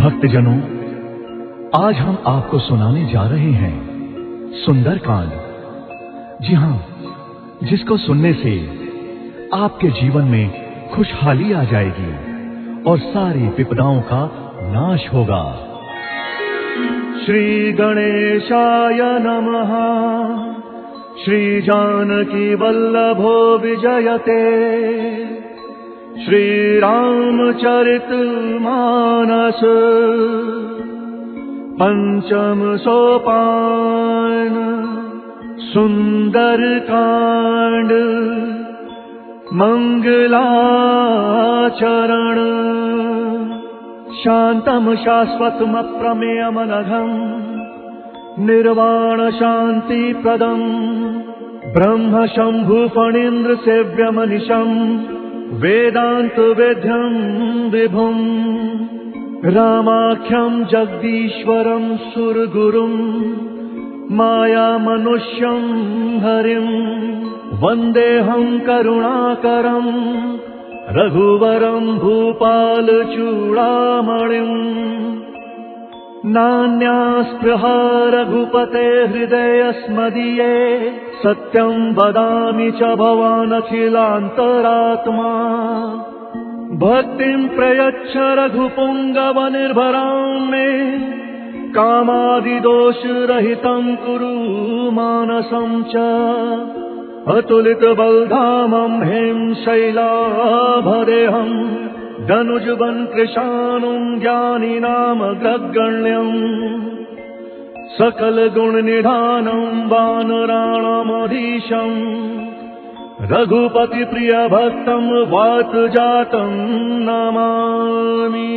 भक्तजनों, आज हम आपको सुनाने जा रहे हैं सुंदरकांड। जी हां, जिसको सुनने से आपके जीवन में खुशहाली आ जाएगी और सारी विपदाओं का नाश होगा। श्री गणेशाय नमः। श्री जानकी वल्लभो विजयते। श्री रामचरित मानस पंचम सोपान सुंदरकांड मंगलाचरण। शांतम शाश्वतम अप्रमेयमनघम निर्वाण शांति प्रदम ब्रह्म शंभु फणीन्द्र सेव्यमनिशम वेदांत वेद्यम विभुम रामाख्यम जगदीश्वरम सुरगुरुम माया मनुष्यम हरिम वंदेहम करुणाकरम रघुवरम भूपाल चूड़ामणिम। नान्यास्पृहा रघुपते हृदयस्मदीये सत्यं वदामि च भवान् अखिलान्तरात्मा। भक्तिं प्रयच्छ रघुपुङ्गवनिर्भरां मे कामादिदोषरहितं कुरु मानसं च। अतुलितबलधामं हें शैलाभदेहं धनुजवन कृशानुं ज्ञानिनामग्रगण्यं। सकल गुण निधानं वानराणामधीशं रघुपति प्रिय भक्तं वात जातं नमामि।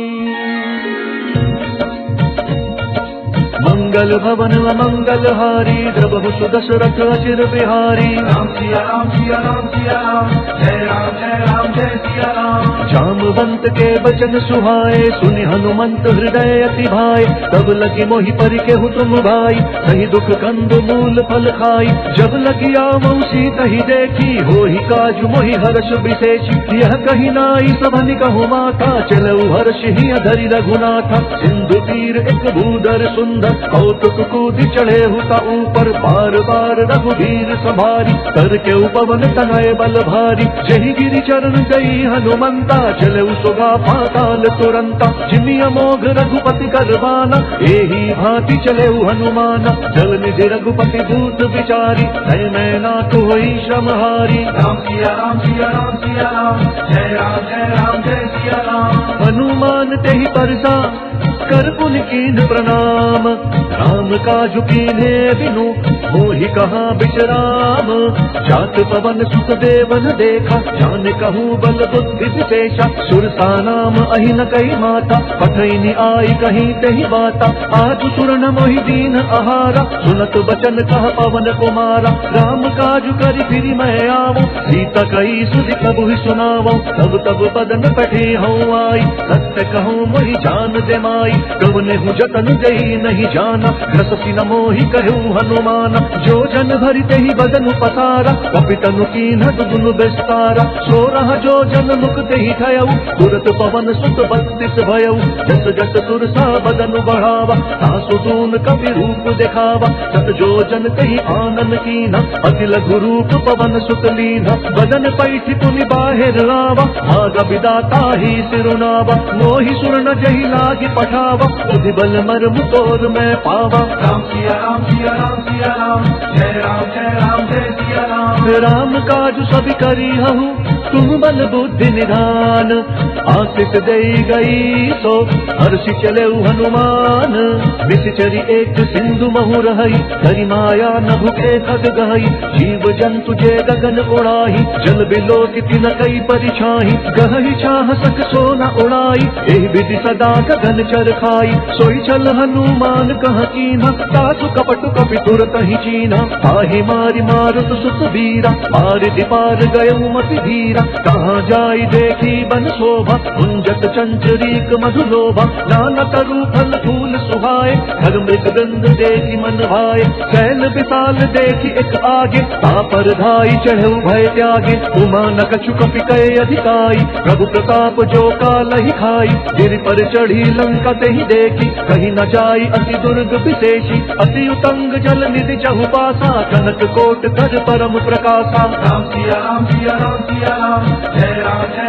मंगल भवन मंगलहारी द्रवहु सुदशरथ अचिर बिहारी। राम सिया राम सिया राम सिया राम जय राम जय राम जय सिया राम। जामवंत के बचन सुहाए सुनि हनुमंत हृदय अति भाए। तब लगी मोहि परि केहु तुम भाई कहीं दुख कंद मूल फल खाई। जब लगी आवौ सीतहि देखी होहि काजु मोहि हर्ष विशेषी। यह कही नाई सबनि कहु माता चलऊ हर्ष ही धरि रघुनाथा। सिंधु तीर एक भूधर सुंदर कौतुक कूदि चढ़े हुता ऊपर बार बार रघुवीर संभारी। कर के उपवन तनय बल भारी जही गिरि चरण गई हनुमंता। चले सुगा पाताल तुरंता जिमि अमोघ रघुपति करवाना। एही भांति चले हनुमाना जल निधि रघुपति दूत विचारी। नय मैं नाथ होई श्रमहारी। राम सिया राम सिया राम सिया राम जय राम जय राम जय सिया राम। हनुमान तेहि परसा कर पुन कीन प्रणाम। राम काजु कीन्हे बिनु मोहि कहाँ विश्राम। जात पवन सुत देवन देखा जान कहूँ बल बुद्धि विशेषा। सुरसा नाम अहि न कही माता पठैनी आई कहीं तही बाता। आज सुरन मोहि दीन आहारा सुनत बचन कह पवन कुमारा। राम काजु करि फिरि मैं आवो सीता कही सुधि प्रभु सुनावो। तब तब बदन पठे हूँ आई सत्य कहूँ मोहि जान दे माई। कवने हूँ जतन जही नहीं जाना रससी न मोहि कहूँ हनुमाना। जो जन भरि तेहि बदन पसारा कपितनु कीन्ह दुनु विस्तारा। सो रहा जो जन मुख तेहि ठयऊ तुरत पवन सुत 32 भयऊ। जस जस सुरसा बदन बढ़ावा तासु दून कपि रूप दिखावा। सत जो जन तेहि आनन कीन्हा अति लघु रूप पवन सुत लीन्हा। बदन पैठि पुनि बाहिर आवा भाग विदाता ही सिरुनावा। मोहि सुर न जहि लागी पठावा बुद्धि बल मर्म तोर मैं पावा। राम सिया राम सिया राम सिया राम जय राम जय सिया राम। राम काजु सभी करी हूँ तुम बल बुद्धि निधान। आशीष दई गई सो हर्षि चले हनुमान। विषचरी एक सिंधु महु रही धरि माया न भुके खग गई। जीव जंतु जे गगन उड़ाही जल बिलोकिति न कई परिछाही। गहहि छाह सक सो न उड़ाई एहि विधि सदा गगन चर खाई। सोई चल हनुमान कह कीन्हा तासु कपट कपि तुरत ही चीन्हा। ताहि मारि मारुत सुत वीरा पार दिपार गयऊ मति धीरा। कहाँ जाई देखी बन शोभा कुंजत चंचरीक मधुलोभा। नाना तरु फल फूल सुहाए हर मृग गंध देखी मन भाए। कैल नयन विशाल देखी एक आगे, तापर धाई चढ़े भय त्यागे, उमा न कछु कपि कहे अधिकाई, प्रभु प्रताप जो काल ही खाई, गिर पर चढ़ी लंका ते ही देखी, कहीं न जाई अति दुर्ग विशेषी, अति उतंग जल निधि चहुपासा, कनक कोट धर परम प्रकाशा। राम सिया राम सिया राम सिया राम, जय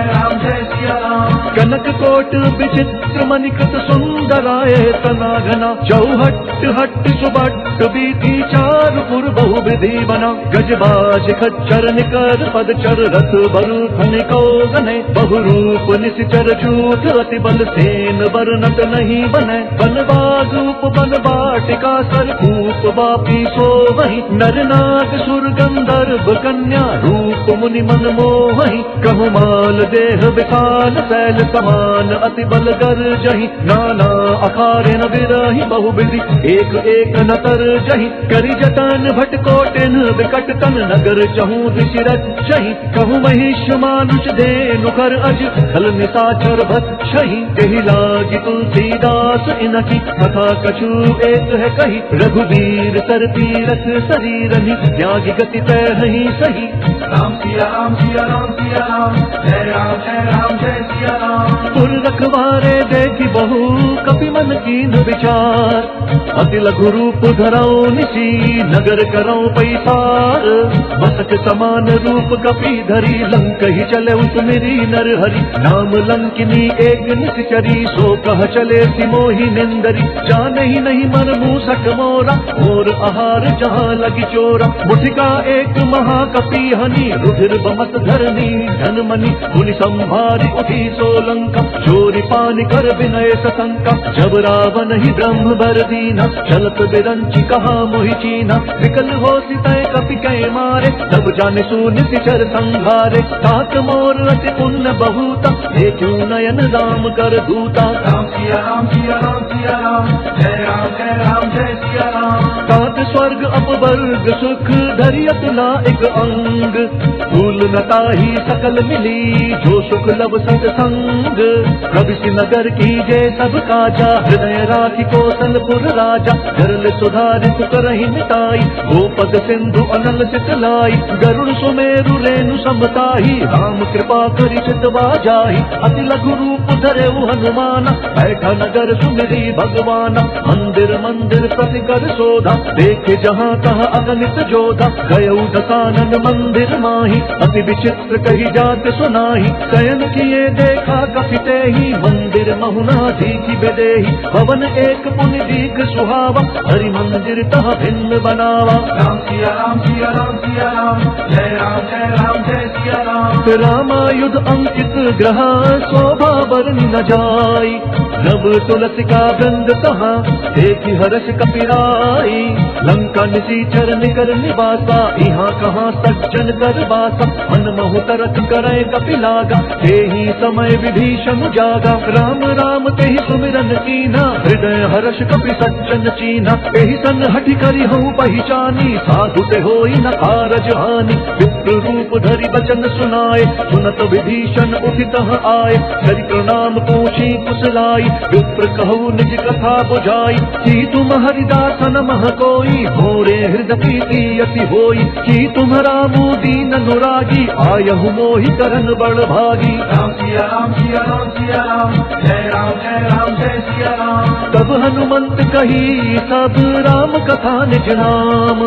राम जय सिया राम। कनक कोट विचित्र मणिकृत सुंदराय तना घना, चौहट हट सुबट बीती चारुपुर बहु विधि बना, गजबाज खच्चर निकर पदचर रथ बरु खनिको गने, बहुरूप निशिचर जूट अति बल सेन वर्णत नहीं बने, बनबाग रूप बन बाटिका सरकूप बापी सो वही, नर नाग सुर गंधर्व कन्या रूप मुनि मन मोहि, कहु माल देह विशाल शैल समान अति बल गर जही, नाना अखारे न बिरही बहु विधि एक एक न तर जही, करी जतन भट कोटिन विकट तन नगर चहु दिशि रचहि, कहु महिष मानुष धेनु कर अज खल निशाचर भक्षहि, तेहि लागी तुलसीदास इनकी कथा कछु एक है कही, रघुवीर सर तीरथ शरीरनि त्यागी गति तैहि सही। राम सिया राम सिया राम सिया राम, जय राम जय सिया राम। पुर रखवारे देखी बहु कपि मन कीन विचार, अति लघु रूप धरऊ निशी नगर करऊ पैसार, मसक समान रूप कपि धरी लंक ही चले उसमेरी नर हरि, नाम लंकिनी एक निश्चरी सो कह चले सिमोही निंदरी, जाने ही नहीं मन मूसक मोरा और आहार जहाँ लगी चोरा, मुठिका एक महाकपि हनी रुधिर बमत धरनी धन मनी, मुनि संभारी उठी सोलंका चोरी पानी कर विनय सशंका, जब रावण ही ब्रह्म बर दीना चलत बिरंची कहा मोहि चीना, विकल हो सितय कपि कहे मारे तब जाने सुनिति चर संघारे, तात मोर अति पुण्य बहुता देखूं नयन राम कर दूता। राम सिया राम सिया राम सिया राम, जय राम जय सिया राम। तात स्वर्ग अपवर्ग सुख धरि अतुला एक अंग, फूल नताही सकल मिली जो सुख लब सत्संग, प्रविशि नगर की जय सब काजा, हृदय राखी कौशलपुर राजा, गरल सुधारित करहि मिटाई, गोपद सिंधु अनल सितलाई, गरुड़ सुमेरु रेणु समताही, राम कृपा करि चितवा जाहि, अति लघु रूप धरे हनुमाना, बैठा नगर सुमिरी भगवाना, मंदिर मंदिर प्रति कर शोधा, देखे जहाँ तहाँ अगणित जोधा, गयऊ दसानन मंदिर माही, अति विचित्र कही जात सुनाही, शयन किए देखा कपिते ही, मंदिर महुना दीखी बेदेही, भवन एक पुनि दीख सुहावा, हरि मंदिर तह भिन्न बनावा। राम सिया राम सिया राम सिया राम, जय राम जय सिया राम। रामायुध अंकित ग्रह शोभा बरनि न जाई, नभ तुलसी का वृंद तहाँ देखी हर्ष कपिराई, लंका निशीचर निकर निवासा, यहाँ कहाँ सज्जन कर बासा, मन महु तरक करे कपि लागा, तेहि समय विभीषण जागा, राम राम तेहि सुमिरन कीना, हृदय हर्ष कपि सज्जन चीना, तेहि सन हठि करि हूँ पहिचानी, साधु ते होई न कारज हानि, विप्र रूप धरि बचन सुनाए, सुनत विभीषण उठित आए, करि प्रणाम पूछी कुशलाई, विप्र कहु निज कथा बुझाई, कि तुम हरिदासन मह कोई, मोरे हृदय प्रीति अति होई, कि तुम्हारा मुँह दीन अनुरागी, आयहु मोहि करन बड़ भागी। राम सिया राम सिया राम सिया राम, जय राम जय सिया राम। तब हनुमंत कही सब राम कथा निज नाम,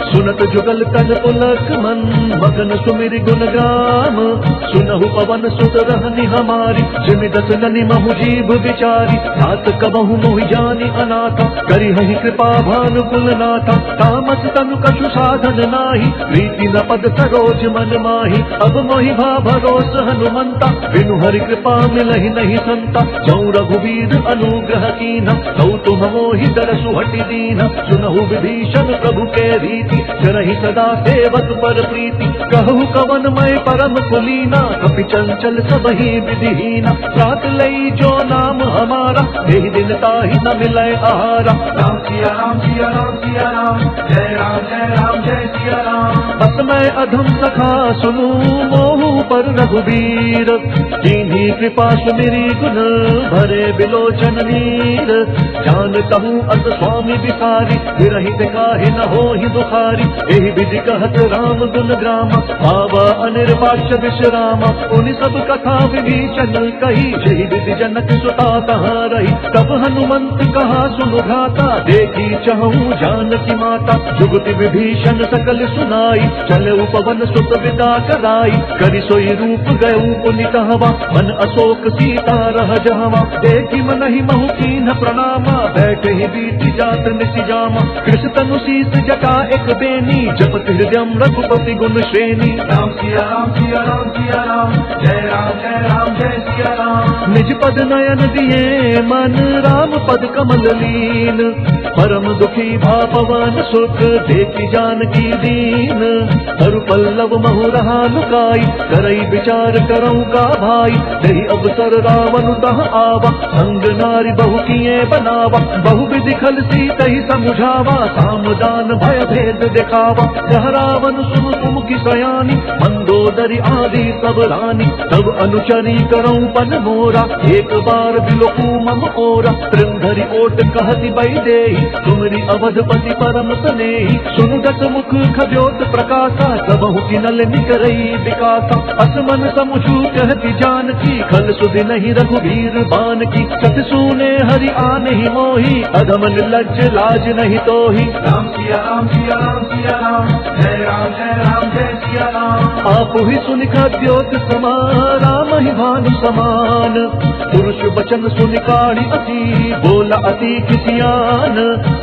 सुनत जुगल तन पुलक मन, मगन सुमिर गुण ग्राम, सुनहु पवन सुत रहनि हमारी, जिमि दस ननि महु जीव विचारी, तात कबहु मोहि जानि अनाथा, करि हहि कृपा भानु कुलनाथा, तामस तनु कछु साधन नाही, प्रीति न पद सरोज मन माही, अब मोहि भा भरोस हनुमंता, बिनु हरि कृपा मिलहि नहीं संता, जौ रघुवीर अनुग्रह कीन्हा, तौ तुम मोहि दरसु हटि दीन्हा, सुनहु विभीषण प्रभु के रीति, करहि सदा सेवक पर प्रीति, कहु कवन मैं परम कुलीना, कपि चंचल सबहि विधिहीना, रात लई जो नाम हमारा, देहि दिन ताहि न मिलै आहारा। राम सिया राम सिया राम सिया राम, जय राम जय सिया सिया राम। बस मैं अधम सखा सुनू मोहू पर रघुबीर, कीन्ही कृपा सुमिरी गुण भरे बिलोचन नीर। जानता हूँ अस स्वामी बिसारी, विरहित काहे न होहि दुखारी। एहि विधि कहत राम गुण ग्राम, पावा अनिर्वाच्य विश्राम। उन सब कथा विभीषण कही, जहि विधि जनक सुता तहाँ रही। तब हनुमंत कहा सुनु भ्राता, देखी चहूँ जानकी माता। जुगति विभीषण सकल सुनाई, चले उपवन सुत विदा कराई। करि सोई रूप गयऊ पुनि कहवा, मन अशोक सीता रह जहवा। देखी मनहि महु कीन्ह प्रणामा, बैठे ही बीति जात निसि जामा। कृष तनु शीस जटा एक बेनी, जपत हृदयम रघुपति गुण श्रेणी। राम सिया राम सिया राम सिया राम, जय राम जय सिया राम। निज पद नयन दिए मन, राम पद कमल लीन। परम दुखी भा पवन सुत, देखी जानकी दीन। तरु पल्लव महु रहा लुकाई, करई विचार करऊँ का भाई। दही अवसर रावण तह आवा, संग नारी बहु किए बनावा। बहु विधि खल सीतहि समुझावा, सामदान भय भेद दिखावा। यह रावण सुन सुमुखी सयानी, मंदोदरी आदि सब रानी। तब अनुचरी करऊँ पन मोरा, एक बार बिलोकू मम ओरा। तृंधरि ओट कहति बैदेही, तुमरी अवधपति परम स्नेही। सुनु दस मुख खद्योत प्रकाशा, सबहु किनल निकरई विकासा। असमन समुझू कहति जानकी, खल सुधि नहीं रघुवीर बान की। सत सुने हरि आने ही मोही, अधम निर्लज्ज लाज नहीं तोही। राम सिया राम सिया राम सिया राम, जय राम जय सिया राम। आप ही सुनि खद्योत समा, राम ही भानु समान। पुरुष बचन सुनि काढ़ी अति, बोला अति किसियान।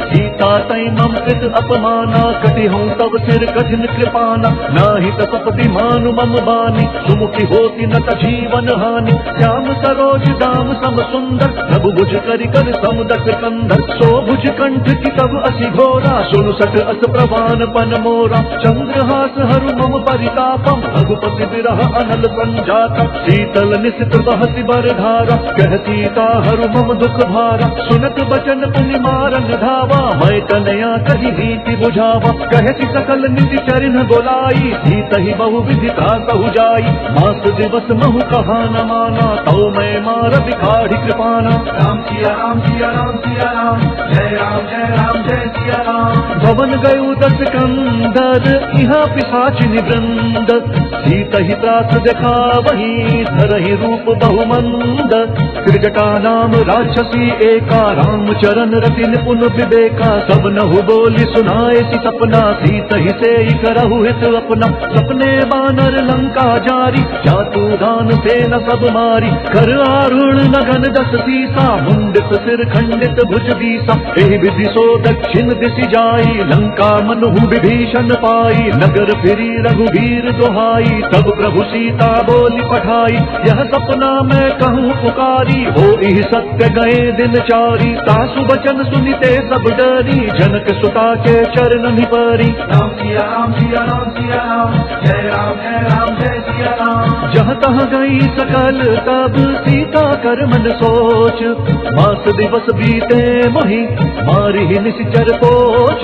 सीता तई मम कृत अपमाना, कटि हूँ तब सिर कठिन कृपाना। नाहि तपति मानु मम बानी, सुमुखी होती न त जीवन हानि। श्याम सरोज दाम सम सुंदर, प्रभु भुज करि कर समुदक कंधर। सो भुज कंठ की तब असी घोरा, सुनु सठ अस प्रवान पन मोरा। चंद्रहास हरु मम परितापम, रघुपति विरह अनल संजाता। शीतल निशित बहति बर धारा, कह सीता हरु मम दुख भारा। सुनत बचन पुनि मारन धावा, मैं कन्या कही नीति बुझावा। कहति सकल निधि चरिन बोलाई, सीतहि बहु विधि त्रासहु जाई। मास दिवस महु कहा न माना, तौ मैं मार बिखाढ़ी कृपाना। राम सिया राम सिया राम सिया राम, जय राम जय सिया राम। भवन गयु दस कंदर, इहाँ पिशाचिनि वृंद। सीतहि त्रास देखा वही, धरहि रूप बहुमंद। त्रिजटा नाम राक्षसी एका, राम चरण रति निपुण विवेका। सब नहु बोली सुनाए सी सपना, सीतहि से करहु हित अपना। सपने बानर लंका जारी, जातु दान से न सब मारी। कर आरुण नगन दस सीसा, मुंडित सिर खंडित भुज बीसा। एहि विधि सो दक्षिण दिशि जाई, लंका मनहु विभीषण पाई। नगर फिरी रघुवीर दोहाई, तब प्रभु सीता बोली पठाई। यह सपना मैं कहूँ पुकारी, हो इह सत्य गए दिन चारी। तासु बचन सुनिते सब डरी, जनक सुता के चरण निपरी। राम सिया राम सिया राम सिया राम, जय राम जय सिया राम। जहाँ तहाँ गई सकल तब सीता कर मन सोच। मास दिवस बीते मोहि, मारी निश्चर पोच।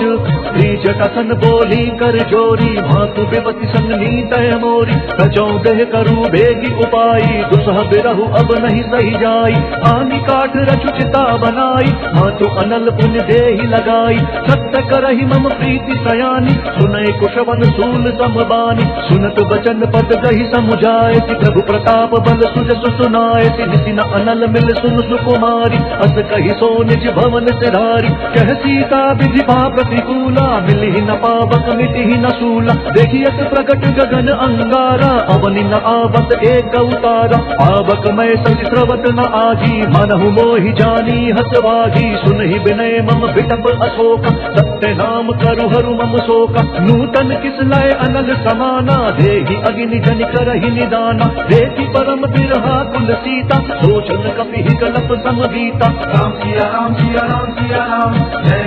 जटासन बोली कर जोरी, मातु बेबती संग नीत मोरी। कचौ देह करू बेगी उपाई, दुसह बिरहु अब नहीं सही जाई। आनी काठ रचु चिता बनाई, मातु अनल पुण्य देहि लगाई। सत्य करहि मम प्रीति सयानी, सुनय कुशवन सूल समबानी। सुनत बचन पद गहि समुझाए, प्रभु प्रताप बल सुज सुनाए। निति न अनल मिल सुन सुकुमारी, अस कहि सो निज भवन सिधारी। कह सीता विधि भा प्रतिकूला, मिलि न पावक मिटि न सूला। देखियत प्रकट गगन अंगारा, अवनि न आवत एक उतारा। पावक मैं सति स्रवत न आगी, मनहु मोहि जानी हतवागी। सुनहि विनय मम विटप अशोक, सत्य नाम करु हरु मम शोक। नूतन किस लय अनल समाना, देहि अग्नि जनि करहि निदाना। देखि परम बिरहा कुल सीता, सोचन कपि कलप समबीता। राम सिया राम सिया राम सिया राम, जय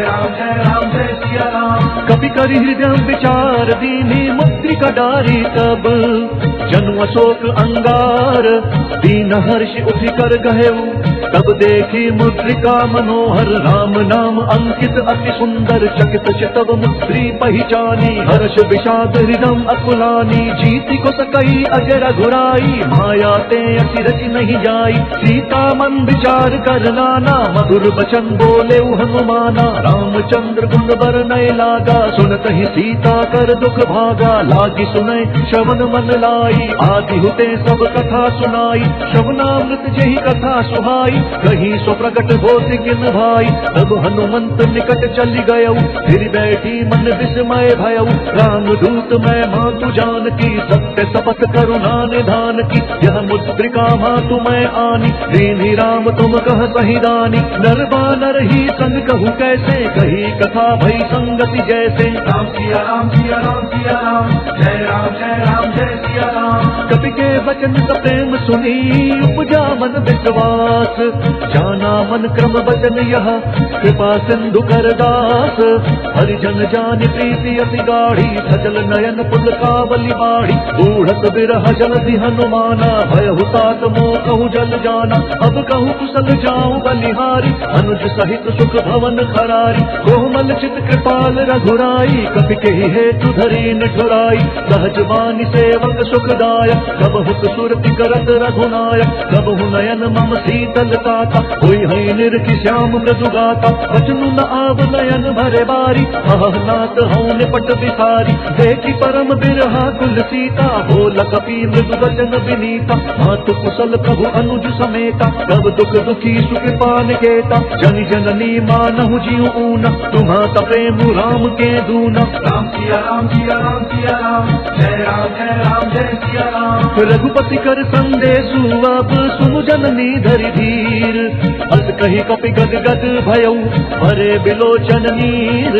राम जय सिया राम। कपि करि हृदय विचार दीनी, मुद्रिका डारी तब जनु अशोक अंगार। दीन हर्ष उठि कर गहेऊ, तब देखी मुद्रिका मनोहर। राम नाम अंकित अति सुंदर चकित चितव मुद्री पहचानी हर्ष विषाद हृदम अकुलानी जीति को सकई अजर रघुराई माया ते अति रचि नहीं जाई सीता मन विचार कर नाना मधुर बचन बोले हनुमाना रामचंद्र गुण बरनय लागा सुनत ही सीता कर दुख भागा लागी सुनय श्रवण मन लाई आदि हुते सब कथा सुनाई श्रवणामृत जही कथा सुहाई कहीं सो प्रकट होति किन भाई तब हनुमंत निकट चली गयऊ फिर बैठी मन विस्मय भयऊ राम दूत मैं मातु जान की सत्य शपथ करुणा निधान की यह मुद्रिका मातु मैं आनी दीनी राम तुम कह सही दानी नर बानर ही संग कहूँ कैसे कही कथा भई संगति जैसे राम सिया राम सिया राम सिया राम जय राम जय सिया राम। कवि के वचन का प्रेम सुनी उपजा मन विश्वास जाना मन क्रम वचन यह कृपा सिंधु कर दास हरिजन जान प्रीति अति गाढ़ी सजल नयन पुल कावली बाढ़ी बूढ़त बिरह जलधि हनुमाना भय हुतात मोह कहूँ जल जाना अब कहूँ कुशल जाऊं बलिहारी अनुज सहित सुख भवन खरारी कोमल चित कृपाल रघुराई कपि के हेतु धरी निठुराई सहज बानी सेवक सुखदायक कब हुत सुरति करत रघुनायक कब हु नयन मम शीतल ताता हुई है निर्खि श्याम मृदु गाता वचनु न आव नयन भरे बारी नाथ हूँ निपट बिसारी देखी परम बिरहा कुल सीता बोल कपि मृदु वचन विनीता मातु कुशल प्रभु अनुज समेता कब दुख दुखी सुख पान केता जन जननी मानहु जीव ऊना तुम्हाता प्रेम राम के दूना राम सिया राम सिया राम सिया राम जय सिया राम। रघुपति कर संदेशु अब सुनु जननी धरि धीर अस कही कपि गद गद भयऊ भरे बिलोचन नीर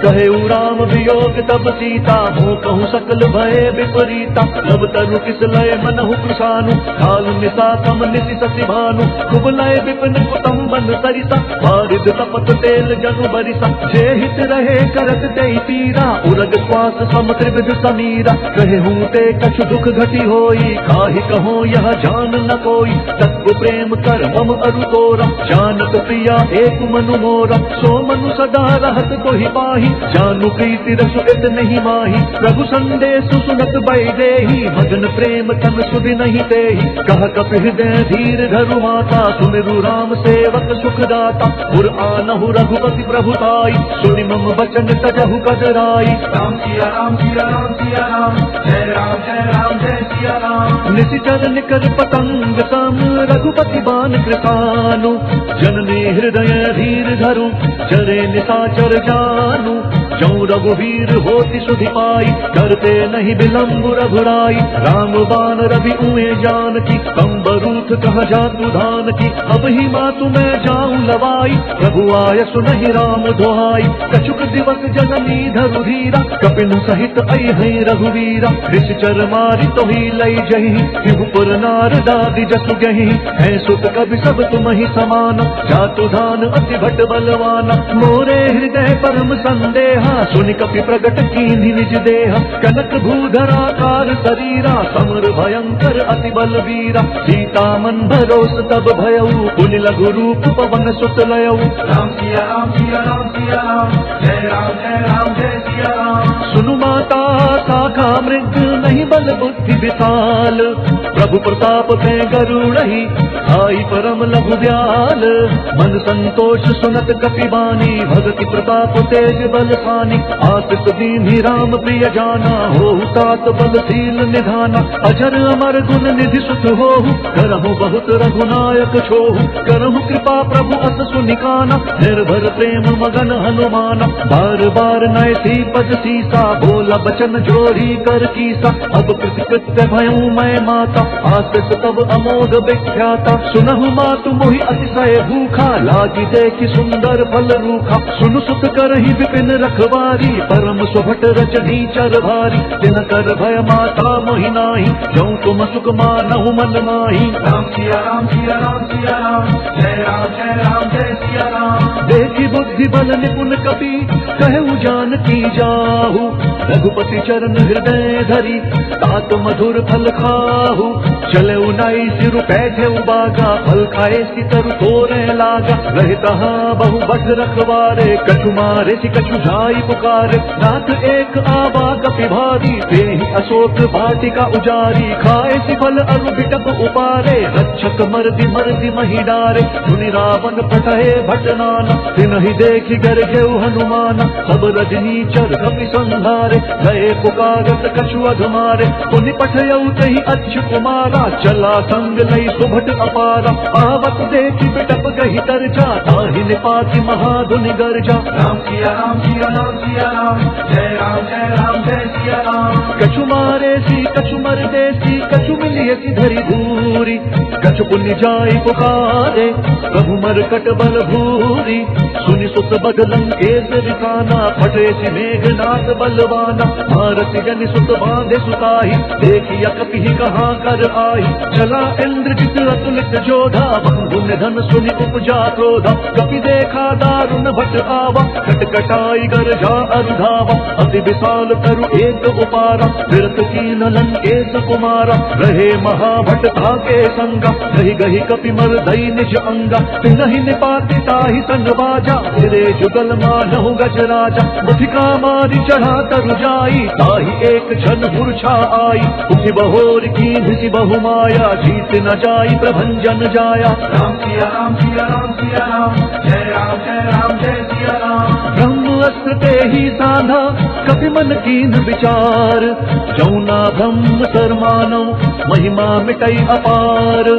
कहेऊ राम वियोग तब सीता हो कहूँ सकल भय विपरीता नव तरु किस लय मनहु कृषानु काल निशा कम निशि सति भानु कुब लय विपिन कुटम बन सरिसा बारिद तपत तेल जनु बरिसा जे हित रहे करत ते पीरा उरग श्वास सम त्रिविध समीरा कहे हूँ ते कछु दुख घटी होई काहि कहो यह जान न कोई तत्व प्रेम कर मम अरु तोरा जानत प्रिया एक मनु मोरा सो मनु सदा रहत तो ही पाही जानु प्रीति रसु इत नहीं माही प्रभु संदेश सुनत बैदेही भजन प्रेम तन सुधि नहीं तेहि कह कपि हृदय धीर धरु माता सुमिरु राम सेवक सुखदाता पुर आनहु रघुपति प्रभुताई सुनि मम वचन तजहु कदराई राम सिया राम सिया राम सिया राम जय सिया राम। निशिचर निकर पतंग सम रघुपति बान कृपानु जननी हृदय धीर धरु चरे निशाचर जानु जौ रघुवीर होति सुधि पाई करते नहीं विलम्ब रघुराई राम बान रवि उए जान की कंबरूथ कह जातु धान की अब ही मातु मैं जाऊं लवाई प्रभु आय सुनहि राम दुहाई कछुक दिवस जननी धरु धीरा कपिन सहित आई है रघुवीरा निश्चर मारी तो ही लई जही शिवपुर नारदादि जसु गही है सुत कवि सब तुम ही समान जातु धान अति भट बलवाना मोरे हृदय परम संदेहा सुनि कपि प्रगट कीन्हि निज देह कनक भूधराकार शरीरा समर भयंकर अति बलवीरा सीता मन भरोस तब भयऊ पुनि लघु रूप पवन सुत लयऊ राम सिया राम सिया राम सिया राम जय सिया राम। सुनु माता शाखा मृग नहीं बल बुद्धि विशाल प्रभु प्रताप पे गरुड़हि आई परम लघु ब्याल मन संतोष सुनत कपि बानी भगति प्रताप तेज बलशानी आसित दीन्हि राम प्रिय जाना हो तात बलशील निधाना अजर अमर गुण निधि सुत होहु करहु बहुत रघुनायक छोहु करहु कृपा प्रभु अस सुनिकाना निर्भर प्रेम मगन हनुमाना बार बार नय सी पद सीसा बोला बचन जोरी कर कीसा अब कृत्य भयऊ मैं माता आसित तब अमोघ विख्याता सुनहु मातु मोहि अतिशय भूखा लागी देखि सुंदर फल रूखा सुनु सुत करहि विपिन रखवारी परम सुभट रचनी चर भारी तिन कर भय माता मोहि नाही जौ तुम सुख मानहु मन माही राम सिया राम सिया राम सिया राम जय जय सिया राम। देखी बुद्धि बल निपुण कपि कहु जानकी जाहु, रघुपति चरण हृदय धरी तात मधुर फल खाहु। चले उनाई सिरु बैठे बागा, फल खाए सितरु तोरे लागा। रहे तहाँ बहु बस रखवारे, कछु मारे सि कछु जाई पुकारे। नाथ एक आबा कपि भारी, तेहि अशोक वाटिका उजारी। खाए सि फल अरु बिटप उपारे, रक्षक मर्दि मर्दि मही डारे। सुनि रावण पठहे भटनाना, तिनहि देखि गरजेउ हनुमाना। सब रजनी चर कपि संधारे, गए पुकारत कछु अधमारे। पुनि पठयउ तहि अच्यु कुमारा, चला संग लई सुभट अपारा। आवत देखि बिटप गहि तरजा, ताहि निपाति महाधुनि गर्जा। राम सिया राम सिया राम सिया राम, जय राम जय सिया राम। कछु मारे सी कछु मरदे सी, कछु मिलिए सी धरि धूरी। कछु पुण्य जाय पुकारे, प्रभु मरकट बल भूरी। सुनि सुत बद लंकेश रिसाना, फटे सि मेघनाथ बलवाना। भारत जन सुत बांधे सुताही, देखिया कपि कहाँ कर आई। चला इंद्रजित अतुलित जोधा, बहु धन सुनि उपजा क्रोधा। कपि देखा दारुण भट आवा, कटकटाई गर्जा अरुधावा। अति विशाल तरु एक उपारा, विरत कीन लंकेश कुमारा। रहे महाभट ताके संगा, गहि गहि कपि मर दई निज अंगा। तिनहि निपाति ताहि संग बाजा, फिरे जुगल मानहु गजराजा। मुठिका मारी चढ़ा तरु जाई, ताहि एक क्षण मूर्छा आई। उठि बहोर कीन्हि बहु माया, जीत न जाई प्रभंजन जाया। राम सिया राम सिया राम सिया राम, जय राम जय सिया राम। ब्रह्म अस्त्र ते ही साधा, कपि मन कीन विचार। जौना ब्रह्म सर मानव, महिमा मिटई अपार।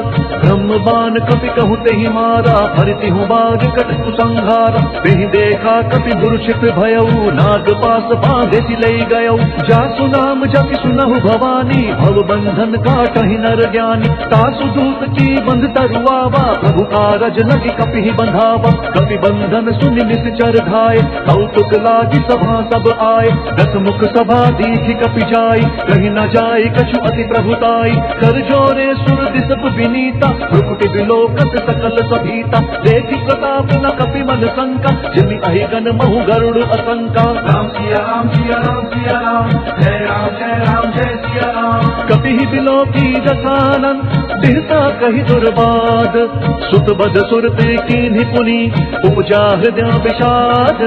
ब्रह्म बाण कपि कहु तेहि मारा, हरति हूँ बाग कटु संहारा। तेहि देखा कपि मूर्छित भयउ, नाग पास बांधे सि लई गयउ। जासु नाम जपि सुनहु भवानी, भव बंधन काटहि नर ज्ञानी। तासु दूत की बंध तरुआवा, प्रभु कारज लगी कपि बंधावा। कपि बंधन सुनि निश्चर धाय, कौतुक लागी सभा सब आए। दस मुख सभा दीखि कपि जाई, कहीं न जाई कछु अति प्रभुताई। कर जोरे सुर दिसप विनीता, भ्रुकुटि विलोकत सकल सभीता। देखि प्रताप न कपि मन शंका, जिमि अहिगन महु गरुड़ असंका। राम सिया राम सिया राम सिया राम, जय राम जय सिया राम। कपि बिलोकी दसानन, बिहता कहि दुर्बाद। सुत बद सुरते कीन्हि पुनि, उपजा हृदय विषाद।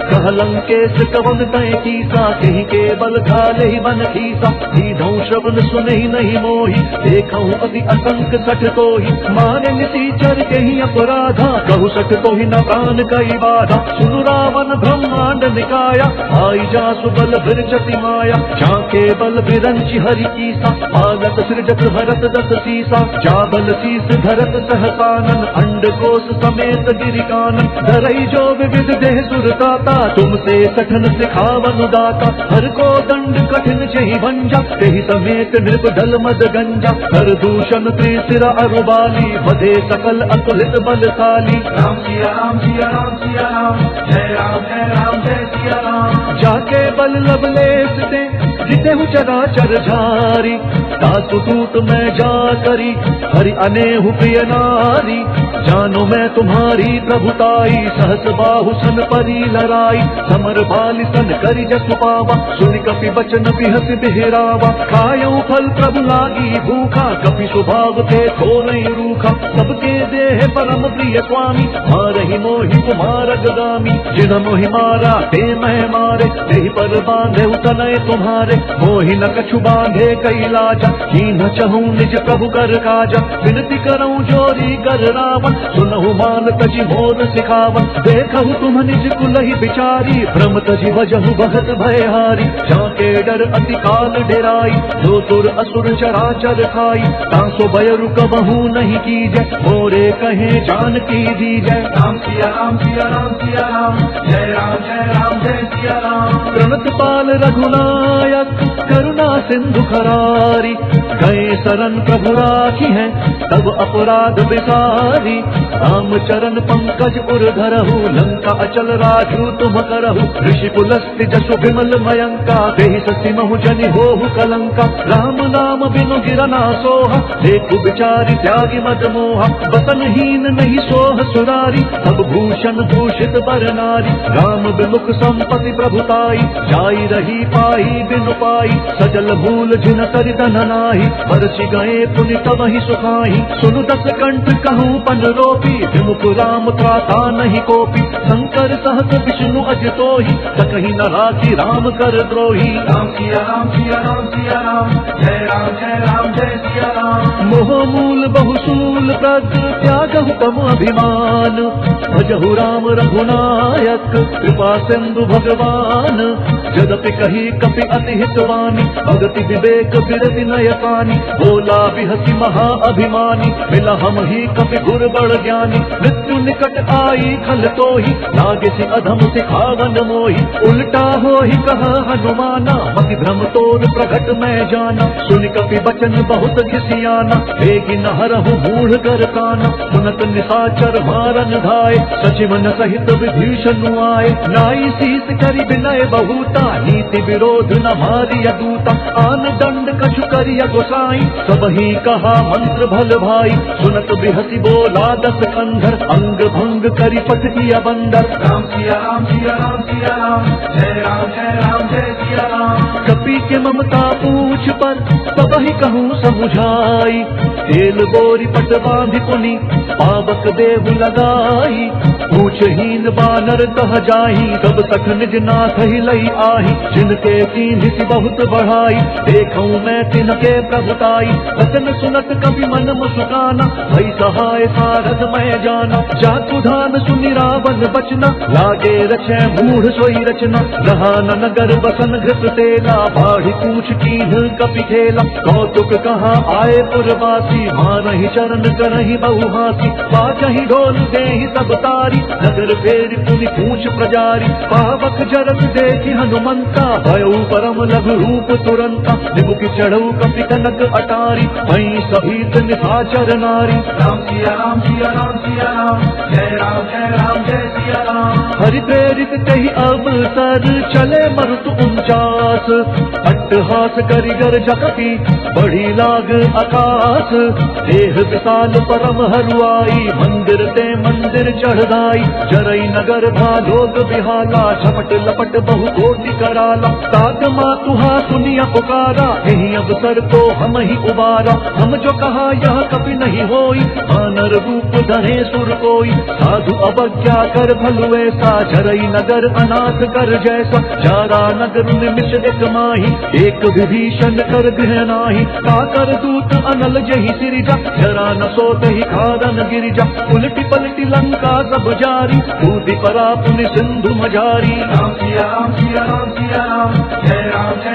कह लंकेश कवन तय कीसा, कहीं के बल घाले ही बन खीसा। सीधौ श्रवण सुनहि नहीं मोहि, देखहु अति असंक सठ तोहि। मारे निसीचर केहि अपराधा, कहु सठ तोहि न प्राण कई बाधा। सुनु रावण ब्रह्मांड निकाया, आई जासु बल बिरचति माया। झाके बल बिरंचि हरि कीसा, पालक सृजत भरत दस सीसा। जाबल शीस धरत सहसानन, अंड कोश समेत गिरिकानन। धरई जो विविध देह सुरताता, तुमसे सठन सिखावन दाता। हर को दंड कठिन चहि भंजा, तेहि समेत नृप दल मद गंजा। हर दूषण त्रिशिरा अरुबाली, बधे सकल अतुलित बलशाली। राम सिया राम सिया राम सिया राम, जय राम जय सिया राम। जाके बल लवलेश दे, जितेहु चराचर झारी। तासु दूत मैं जा करी, हरि अनेहु प्रिय नारी। जानो मैं तुम्हारी प्रभुताई, सहस बाहु सन परी लराई। समर बाली सन करि जसु पावा, सुनि कपि बचन बिहस बिहरावा। खायउ फल प्रभु लागी भूखा, कपि स्वभाव ते थोरई रूखा। सबके देह परम प्रिय स्वामी, मारहि मोहि कुमार गगामी। जिन मोहि मारा ते मैं मारे, तेहि पर बांधे तनय तुम्हारे। मोहि न कछु बांधे कई लाजा, कीन्ह चहु निज प्रभु कर काजा। विनती करऊं जोरी कर रावण, सुनहु मान तजि मोर सिखावन। देखहु तुम निज कुलहि बिचारी, भ्रम तजि भजहु बहुत भयहारी। जाके डर अति काल डेराई, जो सुर असुर चराचर खाई। तासो भयरु कबहु नहीं कीजै, मोरे कहे जानकी दीजै। राम सिया राम सिया राम सिया राम, जय राम जय सिया राम। प्रणत पाल रघुनायक, नायक करुणा सिंधु खरारी, गए शरण प्रभु राखी है तब अपराध बिसारी। राम चरण पंकज उर धरहु, लंका अचल राजू तुम करहु। ऋषि पुलस्त्य जसु विमल मयंका, देहि सति महु जनि होहु कलंका। राम नाम बिनु गिरना सोहा, देखु बिचारी त्यागी मद मोहा। बसनहीन नहीं सोह सुरारी, सब भूषण भूषित बर नारी। राम विमुख संपत्ति प्रभुताई, जाई रही पाई बिनु पाई। सजल भूल जिन करि तन नाही, बरसि गए पुनि तबहि सुखाहि। सुनु दस कंठ कहूँ पन रोपी, विमुख राम त्राता नहीं कोपी। शंकर सहस विष्णु अज तोहि, सकहि न राखी राम कर द्रोही। राम सिया राम सिया राम सिया राम, जय राम जय सिया राम। मोह मूल बहुसूल प्रद, त्यागहु तम अभिमान। भजहु राम रघुनायक, कृपा सिंधु भगवान। जदपि कही कपि अति हितवानी, भगति विवेक बिरति नयकानी। बोला बिहसी महा अभिमानी, मिला हम ही कपि गुर बड़ ज्ञानी। मृत्यु निकट आई खल तोहि, लागे से अधम सिखावन मोहि। उल्टा हो ही कहा हनुमाना, मति भ्रम तोर प्रगट मैं जाना। सुन कपि बचन बहुत घिसियाना, बेगी न हरहु मूढ़ कर काना। सुनत निशाचर मारन धाय, सचिवन सहित विभीषण आए। नाई शीस करि विनय बहुता, नीति विरोध न मारिय दूता। आन दंड कछु करिय गोसाई, सबहि कहा मंत्र भल भाई। सुनत बिहसी बोला दस कंधर, अंग भंग करि पट किया बंदर। राम सिया राम सिया राम सिया राम, जय सिया राम। कपि के ममता पूछ पर, सबहि कहूँ समुझाई। तेल बोरी पट बांधि पुनि, पावक देहु लगाई। पूछहीन बानर कह जाही, सब सख निज नाथ ही लई आही। जिनके कीन्हि बहुत बढ़ाई, देखूं मैं तिनके प्रभुताई। वचन सुनत कवि मन मुस्काना, भई सहाय सारथ मैं जाना। जातु धान सुनि रावण बचना, लागे रचै मूढ़ सोई रचना। रहा न नगर बसन घृत तेला, बाढ़ि पूछ कीन्ह कपि खेला। कौतुक कहा आए पुरवासी, मारहि चरण करहि बहुहासी। बाजहि ढोल देहि सब तारी, नगर फेर पुनि पूछ प्रजारी। पावक जरत देखि हनुमंता, भयउ परम लघु रूप तुरंता। निबुकि चढ़ऊ कपि कनक अटारी, वहीं सभीत निशाचर नारी। राम सिया राम सिया राम सिया राम, जय सिया राम। हरि प्रेरित कही अवसर, चले मरुत 49। अट्टहास करि गर्ज कपि, बढ़ी लाग आकाश। देह विशाल परम हरुआई, मंदिर ते मंदिर चढ़ाई। जरई नगर भालोग बिहाला, झपट लपट बहु कोटि कराला। तात मातुहा सुनिया पुकारा, यही अवसर को हम ही उबारा। हम जो कहा यह कभी नहीं होई, वानर रूप धरे सुर कोई। साधु अवज्ञा कर भलु ऐसा, जरई नगर अनाथ कर जैसा। जारा नगर निमिष एक माही, एक विभीषण कर गृह नाही। काकर दूत अनल जही सिरिजा, जरा न सोत ही खारन गिरिजा। उलटी पलटी लंका सब जारी, दूधि परा पुनि सिंधु मझारी। राम सिया राम सिया राम सिया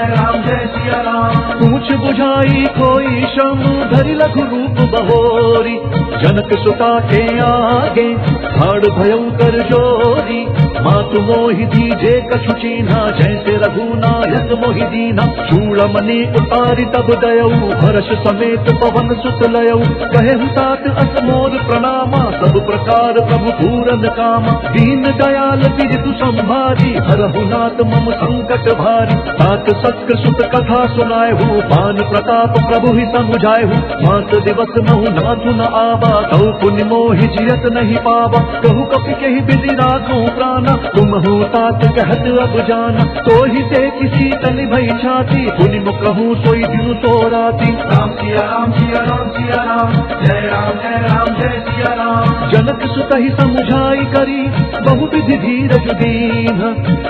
राम, जय सिया राम। पूछ बुझाई कोई शम, धरि लघु रूप बहोरी। जनक सुता के आगे, ठाड़ भयउ कर जोरी। मातु मोहि दीजे कछु चीन्हा, जैसे रघुनायक मोहि दीना। चूड़मणि उतारी तब दयऊ, हर्ष समेत पवन सुत लयऊ। कहेहु तात अस मोर प्रणामा, सब प्रकार प्रभु पूरन कामा। दीन दयाल बिरतु संभारी, हरहु नाथ मम संकट भारी। तात सत्य सुत कथा सुनाएहु, पान प्रताप प्रभु ही समुझाएहु। मात दिवस महु नाथु न आवा, तौ पुण्य मोहि जियत नहीं पावा। कहु कपि कहि विधि राखूं प्राणा, तुम हो तात कहत अब जाना। तो ही से किसी तलि भई छाती, पुनि मुकहूँ सोई दिनु तो राती। राम सिया राम सिया राम सिया राम, जय सिया राम। जनक सुत ही समुझाई करी, बहु विधि धीरज दीन।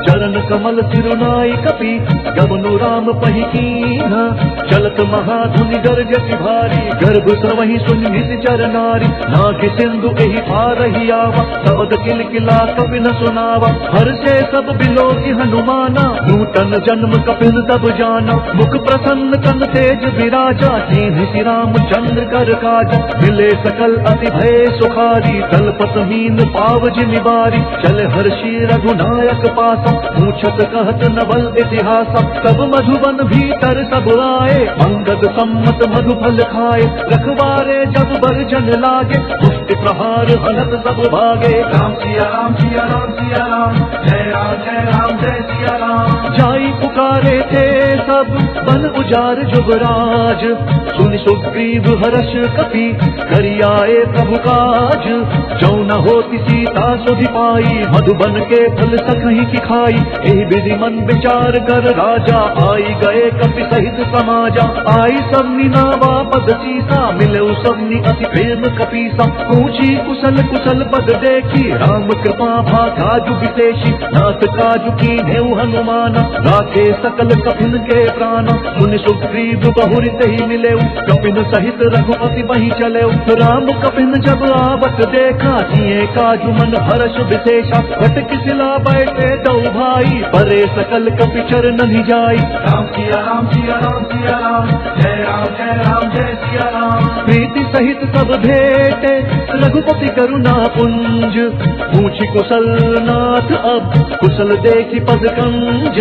चरण कमल सिरुनाई कपि, गमनु राम पहि कीन्हा। चलत महाधुनि गरजति भारी, गर्भ स्रवहि सुनि निश्चर नारी। नाहि सिंधु एहि पारहि आवा, शब्द किलकिला कपि न सुनावा। हर्षे सब बिलोकि हनुमाना, नूतन जन्म कपिल तब जाना। मुख प्रसन्न तन तेज विराजा, कीन्हि रामचंद्र कर काज। मिले सकल अति भय सुखारी, तलपत मीन पावज निवारी। चल हर्षि रघुनायक पासा, पूछत कहत नवल इतिहास, सब मधुबन भीतर सब आए, अंगद सम्मत मधुफल खाए, रखवारे जब बरजन लागे, पुष्टि प्रहार हनत सब भागे। राम सिया राम सिया राम सिया राम, जय राम जय सिया राम। जाई पुकारे थे सब बन उजार जुगराज, सुन सुग्रीव हर्ष कपि करियाए प्रभु काज। जो न होती सीता सुधि पाई, मधुबन के फल सकहीं की खाई। एहि विधि मन विचार कर राजा, आई गए कपि सहित समाजा। आई सबनी नावा पद सीसा, मिले सबनी अति प्रेम कपीसा। पूछी कुशल कुशल पद देखी, राम कृपा भा काजु विशेषी। नाथ काजु कीन्हे हनुमान, राखे सकल कपिन के प्राण। मुनि सुग्रीव बहुरि ही मिले, कपिन सहित रघुपति वहीं चले। राम कपिन जब आवत देखा, जिए काजु मन हर्ष विशेषा। घट किसिला बैठे दो भाई, परे सकल कपि चरण नि जाई। राम सिया राम सिया राम सिया राम, जय राम जय सिया राम। प्रीति सहित सब भेटे, रघुपति करुणा पुंज। पूछी कुशल नाथ अब, कुशल देखी पद कंज।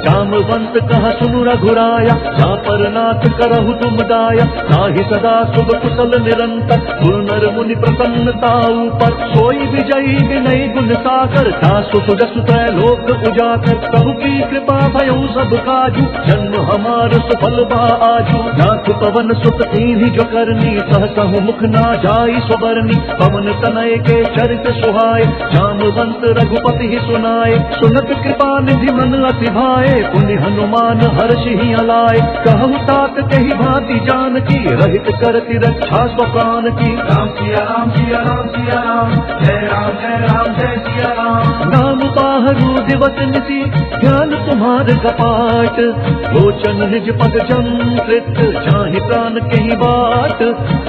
जामवंत कहा सुनु रघुराया, जा पर नाथ करहु तुम दाया। ताहि सदा शुभ कुशल निरंतर, गुरु नर मुनि प्रसन्नता ऊपर। सोई विजयी विनय गुण सागर, दासु सुजसु त्रैलोक उजागर। प्रभु की कृपा भयउ सब काजू, जन्म हमार सफल बा आजू। नाथ पवन सुत कीन्ही जो करनी, सहसहु मुख ना जाई सुबरनी। पवन तनय के चरित सुहाए, जामवंत रघुपति ही सुनाए। सुनत कृपा निधि मन अति भाए, पुनि हनुमान हर्षि ही अलाए। कहु तात कही भांति जान की, रहित करति रक्षा स्व प्राण की। राम सिया राम सिया राम सिया राम, जय राम जय सिया राम। नाम बाहरु दिवस निसी, ज्ञान तुम्हार कपाट। लोचन निज पद जंत्रित, जाहि प्राण कही बाट।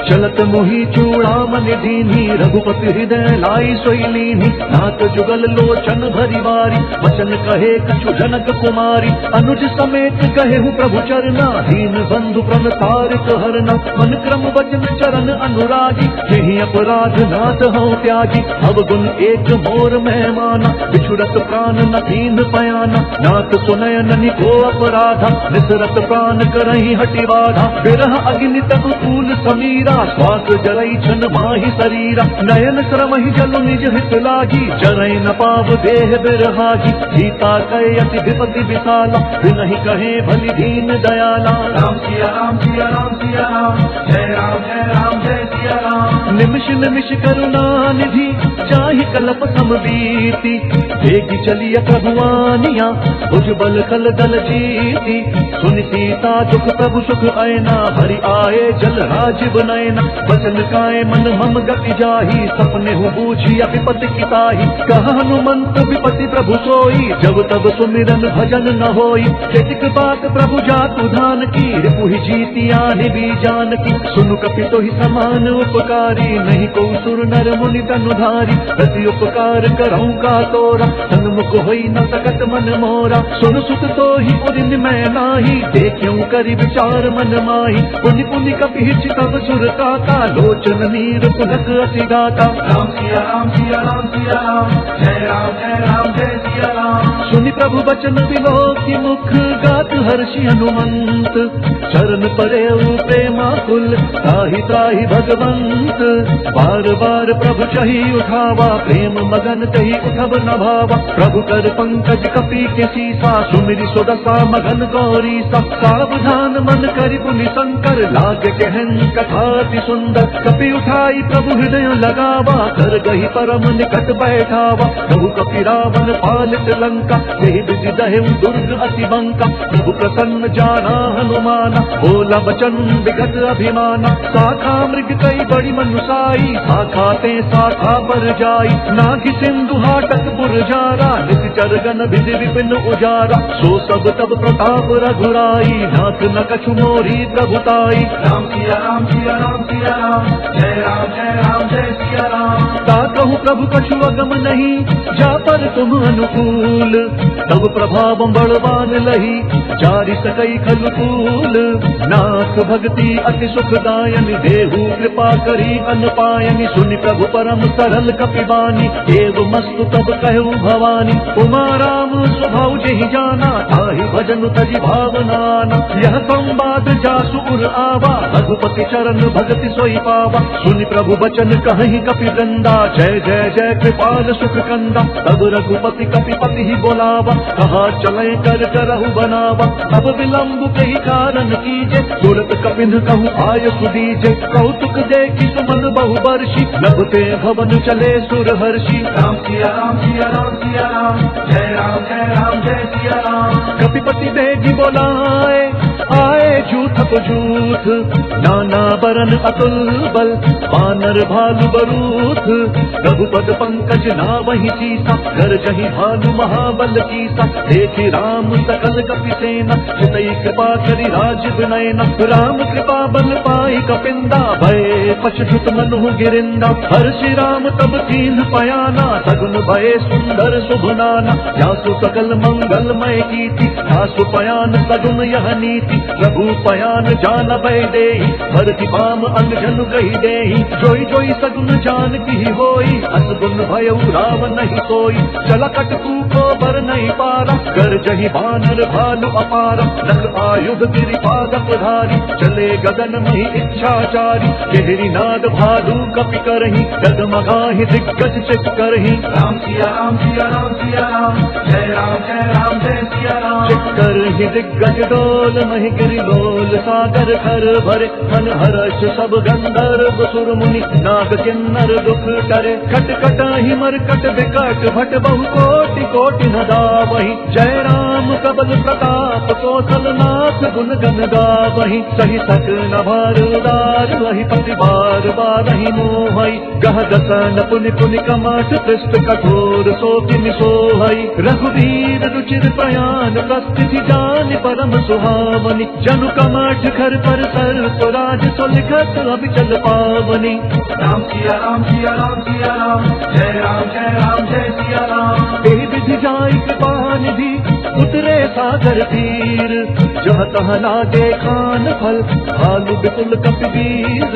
चलत मोहि चूड़ामणि दीन्ही, रघुपति हृदय लाई सोई लीन्ही। नाथ जुगल लोचन भरी बारी, वचन कहे कछु जनक कुमारी। अनुज समेत कहेहु प्रभु चरना, दीन बंधु प्रण तारिक हरना। मन क्रम वचन चरण अनुरागी, यही अपराध नाथ हूँ त्यागी। अवगुण एक मोर मेहमाना, बिछुड़त प्राण न दीन पयाना। नाथ सुनय ननि को अपराधा, निसरत प्राण करही हटि बाधा। बिरह अग्नि तब फूल समीरा, श्वास जरई छन माहि शरीरा। नयन श्रमहि जल निज हित लागी, जरई न पाव देह बिरहागी। सीता कहे अति विपति विशाला, बिनहि कहे भली दीन दयाला। राम सिया राम सिया राम सिया राम, जय राम जय सिया राम। निमिष निमिष करुणा निधि, चाहि कलप समबीति। देगी चलिय प्रभुआनिया, भुज बल कल दल जीती। सुनि सीता दुख प्रभु सुख ऐना, भरि आए जल राजीव नयना। बचन काए मन हम गति जाही, सपने हूँ बूझी विपति की ताही। कहा हनुमंत विपति प्रभु सोई, जब तब सुमिरन भजन न होई। चटिक बात प्रभु जातु धान की, रिपुहि जीती आनि भी जान की। सुनु कपि तोहि समान उपकारी, नहीं को सुर नर मुनि तनुधारी। प्रति उपकार करऊँ का तोरा, सन्मुख होई न सकत मन मोरा। सुन सुत तोहि उदिन मैं नाही, देखूं करि विचार मन माही। पुनि पुनि कपि हिच तब सुर काता, लोचन नीर पुलक अति गाता। राम सिया राम सिया राम सिया राम, जय राम जय सिया राम। सुनि प्रभु बचन विलोकि मुख, गात हर्षि हनुमंत। चरण परेउ प्रेमाकुल, त्राहि त्राहि भगवंत। बार बार प्रभु चही उठावा, प्रेम मगन कही उठब न भावा। प्रभु कर पंकज कपि के सीसा, सुमिरि सुदशा मगन गौरी सा। सावधान मन करि पुनि शंकर, लाग कहन कथा अति सुंदर। कपि उठाई प्रभु हृदय लगावा, कर गही परम निकट बैठावा। प्रभु कपि रावण पालित लंका, यही विधि दहेउ दुर्ग अति बंका। प्रभु प्रसन्न जाना हनुमाना, बोला बचन विगत अभिमाना। शाखा मृग कई बड़ी मनुसाई, शाखा ते शाखा पर जाई। नागि सिंधु हाटक पुरजारा, निश्चर गण विधि विपिन उजारा। सो सब तब प्रताप रघुराई, नाथ न कछु मोरी प्रभुताई। राम सिया राम सिया राम सिया राम, जय राम जय सिया राम। ता कहूँ प्रभु कछु अगम नहीं, जा पर तुम अनुकूल। तब प्रभाव बलवान लही जारि सकई खलु तूल। नाथ भक्ति अति सुखदायनि देहु कृपा करी अनपायनि। सुनि प्रभु परम सरल कपिबानी देव मस्तु तब कहु भवानी। उमा राम स्वभाव जेहि जाना ताहि भजन तजि भावनाना। यह संवाद जासु उर आवा रघुपति चरण भगति सोई पावा। सुनि प्रभु बचन कहि कपि वृंदा जय जय जय कृपाल सुख कंदा। तब रघुपति कपिपति ही बोलावा कहा चले कर करहु बनावा। अब विलंब कही कारण कीजे तुरत कपिन कहु आय सुदीजे। कौतुक देखि सुमन बहु वर्षि नभते भवन चले सुर हर्षि। राम सिया राम सिया राम सिया राम जय राम जय सिया राम। कपिपति बेगी बोलाए आए झूठ जूठ नाना बरन अतुल बल। वानर भालु बरूथ रघुपद पंकज नावहि सीसा। गरजहि भालु महाबल कीसा देखि राम सकल कपि सेना। चितई कृपा करि राज विनयना। राम कृपा बल पाई कपिंदा भय पशुत मनु गिरिंदा। हर्षि राम तब कीन पयाना सगुन भय सुंदर शुभनाना। जासु सकल मंगलमय कीर्ति जासु पयान सगुन यह नीति। प्रभु पयान जान भय देहि भरति पाम अंग जनु कहि देहि। जोई जोई सगुन जान की होई असगुन भयउ राम नहीं सोई। चला कटकू को बर नहीं पारा गरजहि बानर भालु अपारा। नख आयुध गिरिपाद प्रधारी चले गगन मही इच्छाचारी। केहरी नाद भालु कपि करहि डगमगाहि दिग्गज चित करहि। राम सिया राम सिया राम सिया राम जय राम जय सिया राम। चित करहि दिग्गज डोल महि गिरि लोल सागर खर भरे। मन हर्ष सब गंधर्व सुर मुनि नाग किन्नर दुख करे। खट खटाहि मरकट विकट भट बहु कोटि कोटि न दावहि। जय राम कबल प्रताप कौशल नाथ गुण गन गावहि। सहि सक न भार उदार वहि पति बार बारहि मोहई। गह दसन पुनि पुनि कमठ पृष्ठ कठोर सोकिनि सोहई। रघुवीर रुचिर प्रयाण प्रस्थिति जान परम सुहावनि। जनु कमठ खर पर सर स्वराज सुलिखत अभिचल पावनि। राम सिया राम सिया राम सिया राम जय सिया राम। एहि विधि जाई कृपा निधि उतरे सागर तीर। जह तह लागे खान फल भालु बिपुल कपिवीर।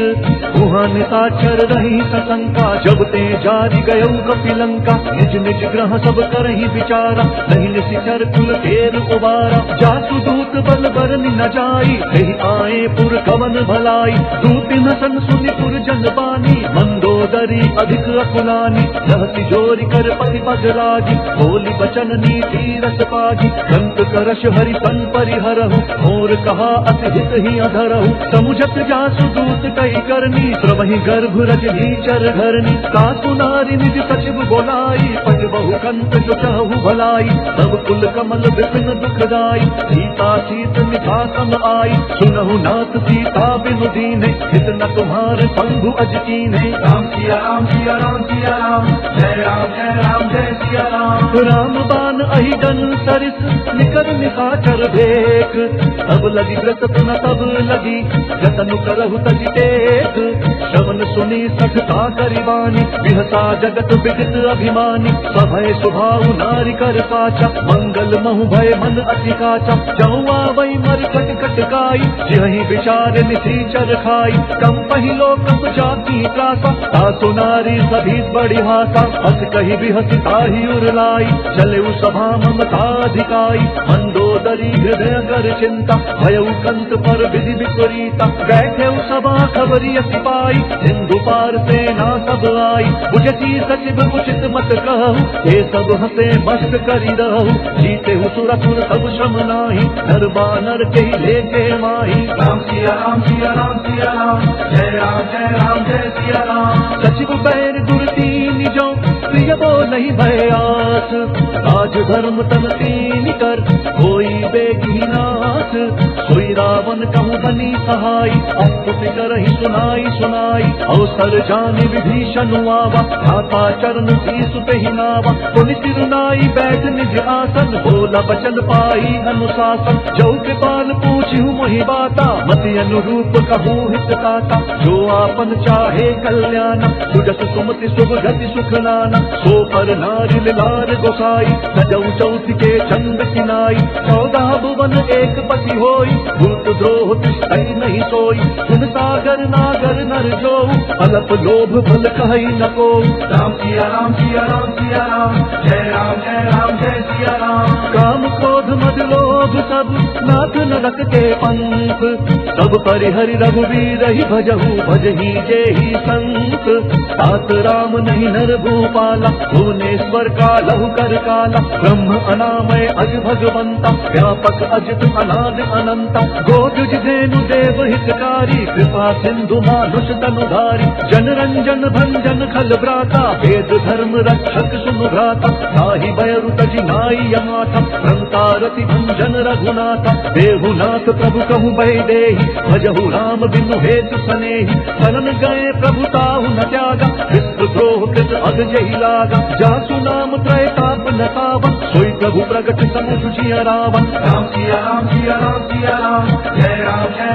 वहाँ निशाचर रही सशंका जब ते जारि गयौ कपिलंका। निज निज ग्रह सब करहि विचारा नहीं निशिचर कुल तेर उबारा। जासु दूत बल बरनि न जाई एहि आए पुर कवन भलाई। दूति न सन सुनि पुर जन बानी मंदोदरी अधिक अकुलानी। रहति जोरि कर पति पग लागी बोली बचन नीति रस पागी। कंत करश हरि सन परिहरहु मोर कहा अति हित ही अधरहु। समुझत जासु दूत कई करनी प्रवहि गर्भ रजनी चर घरनी। सासु नारी निज सचिव बोलाई पट बहु कंत जो चाहु भलाई। सब कुल कमल विपिन दुखदाई सीता सीत निभासम आई। सुनहु नाथ सीता बिनु दीने हित न तुम्हारे पंगु अज कीन्हे। राम सिया राम सिया राम सिया राम जय सिया राम। राम बान अहि डन सरिस निकर निशाचर देख। तब लगी व्रत न तब लगी जतनु करहु तजि टेक। श्रवण सुनी सठता करिवानी विहसा जगत विदित अभिमानी। सभय सुभाउ नारी कर साचा मंगल महु भय मन अति काचा। जौआ वही मर कट कट काई जिहि विचार निशीचर खाई। कम पहिलो कप जाती त्रासा तासु नारी सभी बड़ी भाषा। हस कही बिहस ताहि उरलाई चले सभा ममता अधिकाई। मंदोदरी हृदय कर चिंता भयउ कंत पर विधि विपरीता। बैठे सभा खबरी सिपाई सिंधु पार सेना सब आई। बुझती सचिव उचित मत कहु ये सब हसे मस्त करी रहु। जीते सुरसुर सब श्रम नाही नर बानर के लेके माही। राम सिया राम सिया राम सिया राम जय सिया राम। सचिव बैर दुर्ती निजो प्रिय बो नहीं भयास। राज धर्म तन तीन कर कोई बेगी नाथ। सोई रावण कहूँ बनी सहाय अस्तुति करहि सुनाई सुनाई। अवसर जानि विभीषण आवा भ्राता चरण शीसु तेहि नावा। पुनि सिरुनाई बैठ निज आसन बोला बचन पाई अनुशासन। जो कृपाल पूछिहु मोहि बाता मति अनुरूप कहूँ हित ताता। जो आपन चाहे कल्याण सुजस सुमति शुभ गति सुख नाना। सो पर नारिल लार गोसाई, सजऊ चौथ के चंद किनाई, 14 भुवन एक पति होई, भूत द्रोह तिष्ठई नहीं सोई, सुन सागर नागर नर जो, अलप लोभ फल कहई न को। राम सिया राम सिया राम सिया राम, जय राम जय सिया राम। काम क्रोध मद लोभ सब नाथ नरक के पंथ, सब परिहरि रघुवीर ही भजहु भजही जेहि संत। तात राम नहीं नर भूपाला, भुवनेश्वर का लहु कर काला, ब्रह्म अनामय अज भगवंता, व्यापक अजित अनाद अनंता। गोजुज धेनु देव हितकारी, कृपा सिंधु मानुष तनुधारी, जन रंजन भंजन खल भ्राता, वेद धर्म रक्षक सुनु भ्राता। नाहि भयरु तजि नाई यमाथा, संतारति भंजन रघुनाथा। देहुनाथ प्रभु कहु भय देहि, भजहु राम बिनु हेतु सनेहि। शरण गए प्रभु ताहु न त्यागा, विश्व द्रोह कृत अग जहि लागा। जासु नाम त्रय ताप न पावन, सोई प्रभु प्रगट समुझ जिय रावण। राम सिया राम सिया राम सिया राम, जय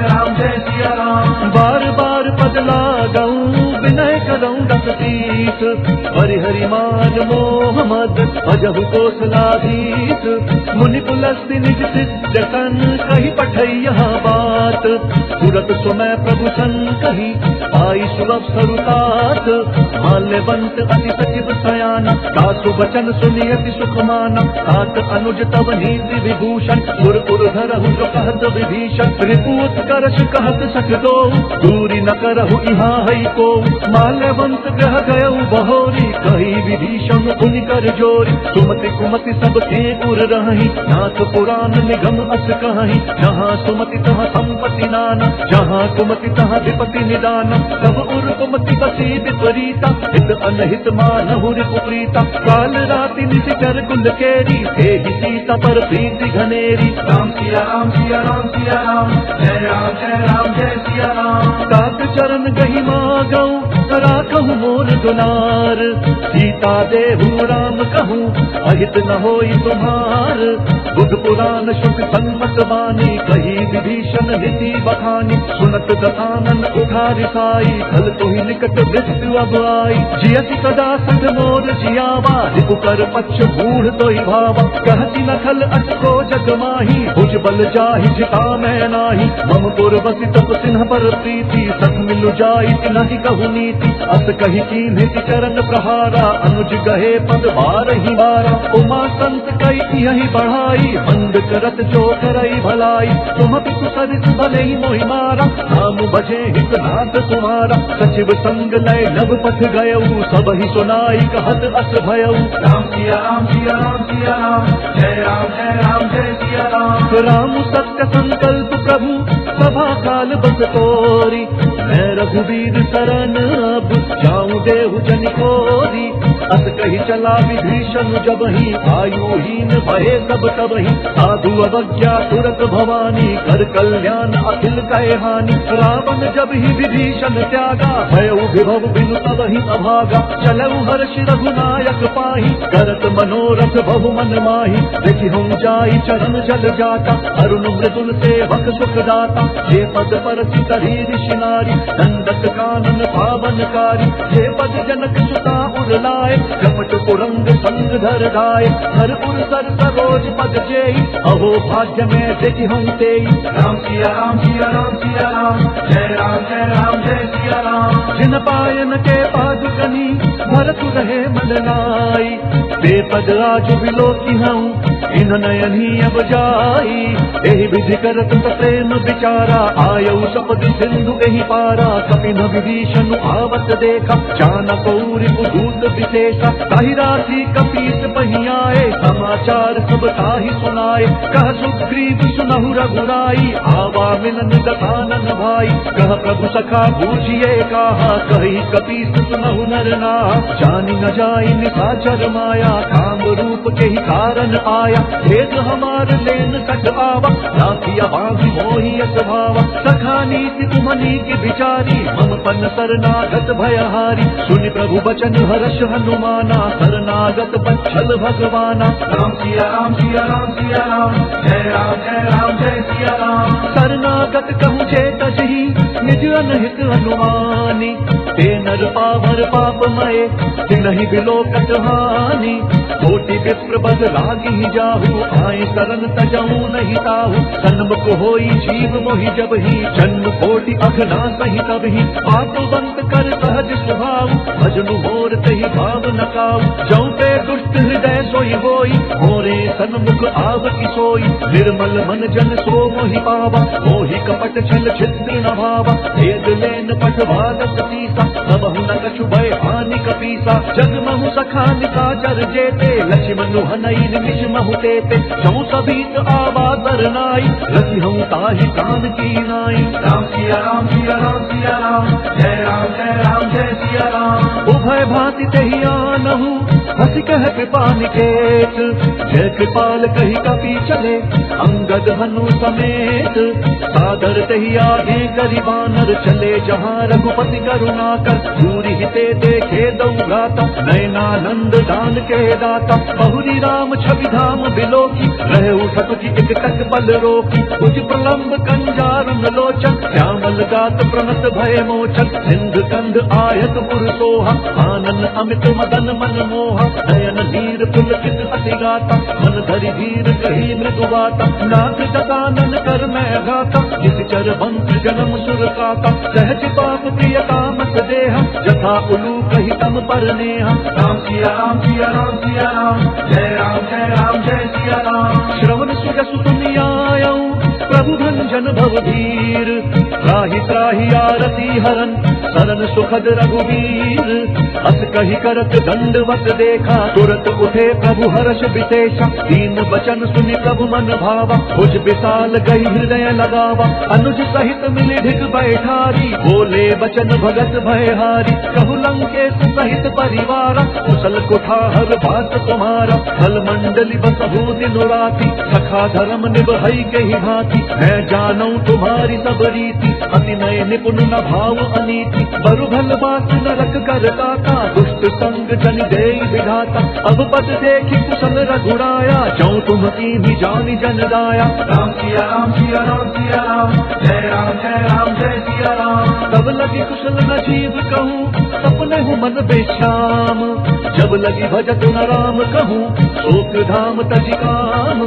राम जय सिया राम। बार बार पद लागऊं, विनय करऊं दस तीस, हरि मान मोह मद भजहु कौशलाधीश। मुनि पुलस्ति निज शिष्य सन, कही पठई यहाँ बात, तुरत सुमय प्रभु सन कही, पाई सुलभ सरुतात। माल्यवंत अति सचिव सयाना, दासु वचन सुनि अति सुख माना। तात अनुज तव नीति विभूषण, सुर पुर धरहु जो कहत विभीषण। रिपुत करश कहत सख दो, दूरी न करहु इहाँ हई को। माल्यवंत ग्रह गयउ बहोरी, कही विभीषण पुनि कर जोरी। सुमति कुमति सब के उर रही, नाथ पुराण निगम अस कहीं। जहाँ सुमति तहाँ संपत्ति नाना, जहाँ कुमति तहाँ विपति निदान। सब उर कुमति बसी विपरीता, हित अनहित मानहु रिपुप्रीता। काल राति निशिचर कुल केरी, तेहि सीता पर प्रीति घनेरी। राम सिया राम सिया राम सिया राम, जय राम जय सिया राम। तात चरण गहि मागऊं, राखहु मोर दुलार। सीता देहु राम कहूँ, अहित न होई तुम्हार। बुध पुराण शुक संमत बानी, कही विभीषण नीति बखानी। सुनत दशानन उठा रिसाई, कल तुहि निकट मृत्यु अब आई। जियति सदा संग मोर जियावा, रिपु कर पक्ष बूढ़ तोहि भावा। कहति न खल अटको जग माही, भुज बल जाहि जिता मैं नाही। मम पुर बसि तप सिन्ह पर प्रीति, सख मिलु जाई तिनहि कहु नीति। अस कही कीन्हि चरण प्रहारा, अनुज गहे पद बारहि बारा। उमा संत कई यही बढ़ाई, बंद करत जो करई भलाई। तुम पितु सरित भले ही मोहि मारा, नाम भजे हित नाथ तुम्हारा। सचिव संग लय नभ पथ गयऊ, सब ही सुनाई कहत अस भयऊ। राम सिया राम सिया राम सिया राम, जय राम जय सिया राम। राम सत्य संकल्प प्रभु, सभा काल बस तोरी। मैं रघुवीर शरण अब, जाऊं देहु जनि कोरी। अस कही चला विभीषण जबहि, आयुहीन भये सब तबहि। साधु अवज्ञा तुरत भवानी, कर कल्याण अखिल कहे हानि। रावण जब ही विभीषण त्यागा, भयउ विभव बिनु तबहि अभागा। चलऊ हर्षि रघुनायक पाहि, करत मनोरथ बहु मन माहि। देखि हम जाई चरण जल जाता, अरुण मृदुल सेवक सुख दाता। जे पद पर चितहि ऋषि नारी, दंडक कानन पावनकारी। जे पद जनक सुता उर लाए, कपट कुरंग संग धर गाय। हर उर सर सरोज पद जेई, अहो भाग्य में देखि हम तेई। राम सिया राम सिया राम सिया राम, जय राम जय सिया राम। जिन पायन के पादुकनी, भरतु रहे मलनाई। बेपद आज बिलोकी हूँ, इन नयनी अब जाई। एहि विधि करत प्रेम विचारा, आयऊ सपदि सिंधु एहि पारा। कपिन विभीषण आवत देखा, चानक रिपुदूत विशेषा। ताहि राशि कपीस पहियाए, समाचार सब ताहि सुनाए। कह सुग्रीव सुनहु रघुराई, आवा मिलन दशानन भाई। कह प्रभु सखा बूझिए कहा, कही कपीस सुनहु नर नाहा। जानि न जाई निशाचर माया, काम रूप के ही कारण आया। भेद हमार लेन सक आवा, राखिया बांधी मोहि यस भावा। सखा नीति तुम्हनी की विचारी, मम पन शरणागत भयहारी। सुनि प्रभु बचन हर्ष हनुमाना, शरणा शरणागत बच्छल भगवाना। राम सिया राम सिया राम सिया राम, जय राम जय सिया राम। शरणागत कहूँ जे तजही निज अनहित अनुमानी, ते नर पावर पापमय तिनहि बिलोकत हानि। कोटि विप्र बद लागी जाहु, आए शरण तजहु नहीं ताहु। सन्मुख होई जीव मोहि जब ही, जन्म कोटि अघना सही तब ही। पापवंत कर सहज स्वभाव, भजनु मोर तहि भाव नकाऊ। जौं ते दुष्ट हृदय सोई होई, मोरे सन्मुख आवति सोई। निर्मल मन जन सो मोहि पावा, मोहि कपट छल छिद्र न भावा। भेद लेन पटवादक सीसा, सबहु न कछु भय हानि कपीसा। जग महु सखा निशाचर जेते, लक्ष्मण हनई निमिष महु तेते। जौं सभीत आवा तरनाई, रति हूँ ताहि प्राण की नाई। राम सिया राम सिया राम सिया राम, जय राम जय सिया राम। उभय भांति तेहि आनहु, हंसी कह कृपा निकेत। जय कृपाल कही कपि चले, अंगद हनु समेत। सादर तेहि आगे करि बानर, चले जहाँ रघुपति करुणा कर। दूरि हिते देखे दौ भ्राता, नयनानंद दान के दाता। बहुरी राम छवि धाम बिलोकी, रहे उठत की एक टक बल रोकी। कुछ प्रलंब कंजारुन लोचन, श्यामल गात प्रणत भय मोचन। सिंध कंध आयत पुर सोहा, आनन अमित मदन मन मोहा। नयन नीर पुलकित अति गाता, मन धरि धीर कही मृदु बाता। नाथ ददानन कर मैं गाता, जिस चर बंस जन्म सुर काता। सहज पाप प्रिय कामत देहा, जथा उलू कही तम पर नेहा। राम सिया राम सिया राम सिया राम, जय राम जय सिया राम। श्रवण सुजसु सुनि आयऊ, प्रभु भंजन भवधीर। त्राहि त्राहि आरती हरन, शरण सुखद रघुवीर। अस कही करत दंडवत देखा, तुरत उठे प्रभु हर्ष विशेषा। दीन बचन सुनि प्रभु मन भावा, भुज विशाल गई हृदय लगावा। अनुज सहित मिलि ढिग बैठारी, बोले बचन भगत भयहारी। कहु लंकेश सहित परिवारा, कुशल कुठार बात तुम्हारा। फल मंडली बसहु दिन राति, सखा धर्म निभई के ही भांति। मैं जानू तुम्हारी सब रीति, अति नय निपुण न भाव अनीति। बरु भल बात नरक कर दाता, दुष्ट संग जन दे विधाता। अब पद देखी कुशल रघुराया, जौं तुम की जानी जन दाया। राम सिया राम सिया राम सिया राम, जय राम जय सिया राम। तब लगी कुशल न जीव कहूँ, सपने हूँ मन बेश्याम। जब लगी भजत न राम कहूँ, शोक धाम तजि काम।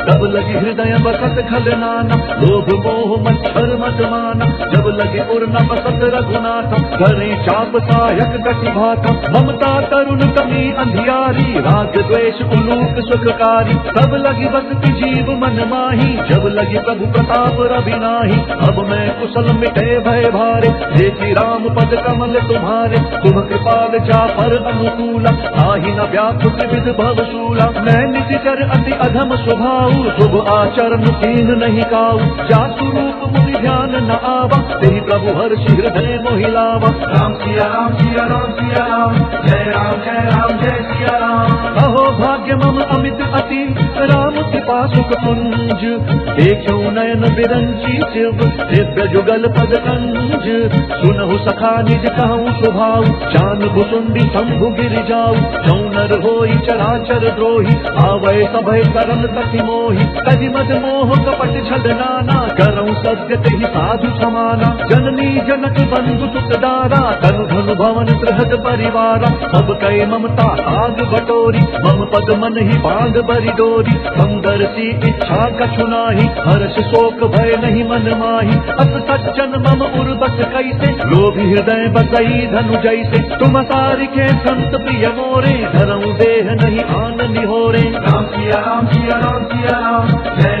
तब लगी हृदय बसत खल नाना, लोभ मोह मच्छर मत माना। जब लगी उर न बसत रघुनाथ, धरे चाप सायक कटि भाता। ममता तरुण कमी अंधियारी, राग द्वेष उलूक सुखकारी। तब लगी बसती जीव मन माही, जब लगी प्रभु प्रताप रवि नाही। अब मैं कुशल मिटे भय भारे, देखी राम पद कमल तुम्हारे। तुम कृपाल जाफर अनुकूला, आहि न व्याकुल विध भवशूला। मैं निशिचर अति अधम स्वभाव, शुभ आचरण कीन नहीं काऊ। जासु रूप मुनि ध्यान न आवा, तेहि प्रभु हर्षि हृदय मोहि लावा। राम सिया राम सिया राम सिया राम, जय राम जय सिया राम। अहो भाग्य मम अमित अति, राम कृपा सुख पुंज। देखो नयन बिरंची शिव, दिव्य जुगल पद कंज। सुनहु सखा निज कहूँ स्वभाव, जान भुसुंडी शंभु गिर जाऊ। जौं नर होई चराचर द्रोही, आवै सभय करन सखि मोहि। तजि मद मोह कपट छल नाना, करऊँ सत्य तेहि साधु समाना। जननी जनक बंधु सुत दारा, तनु धनु भवन बृहद परिवारा। सब कै ममता आग बटोरी, मम पद मन ही बांध बरि डोरी। सुंदर सी इच्छा कछु नाही, हर्ष शोक भय नहीं मन माही। अस सज्जन मम उर्वश कैसे, लोभी हृदय बसई धनु जैसे। तुम सारिखे संत प्रिय मोरे, धरऊँ देह नहीं आन निहोरे। राम सिया राम सिया राम सिया राम, जय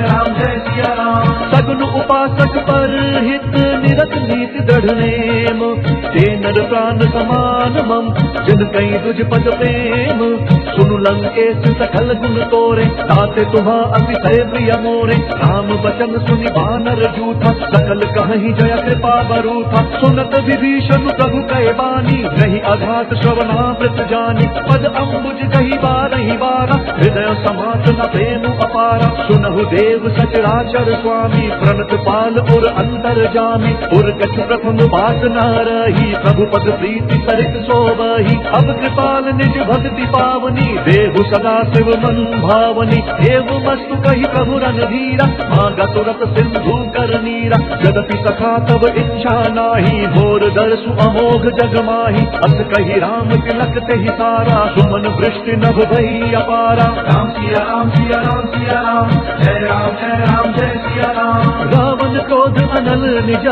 राम जय सिया राम। सगुन उपासक पर हित, निरत नीति दृढ़ नेम। ते नर प्राण समान मम, जिन कई तुझ पद प्रेम। सुनु लंकेश सकल गुण तोरे, ताते तुम्हा अतिशय प्रिय मोरे। राम बचन सुनि बानर जूथा, सकल कहहि जय कृपा बरूथा। सुनत विभीषण प्रभु कहे बानी, नहीं अघात श्रवणामृत जानी। पद अम्बुज कही बारहि बारा, हृदय समात न प्रेम अपारा। सुनहु देव सचराचर स्वामी, प्रणत पाल उर अंतर जामी। उर कछ प्रथम बात न रही, प्रभु पद प्रीति सरित सोबही। अब कृपाल निज भक्ति पावनी, देहु सदा शिव मन भावनी। देव मस्तु कही प्रभु रणधीरा, मांगा तुरत सिंधु कर नीरा। यद्यपि सखा तब इच्छा नाही, मोर दर्शु अमोघ जग माही। अस कही राम तिलक तेहि सारा, सुमन वृष्टि नभ भई अपारा। राम सिया राम सिया राम सिया राम, जय राम जय सिया राम। रावण क्रोध अनल निज,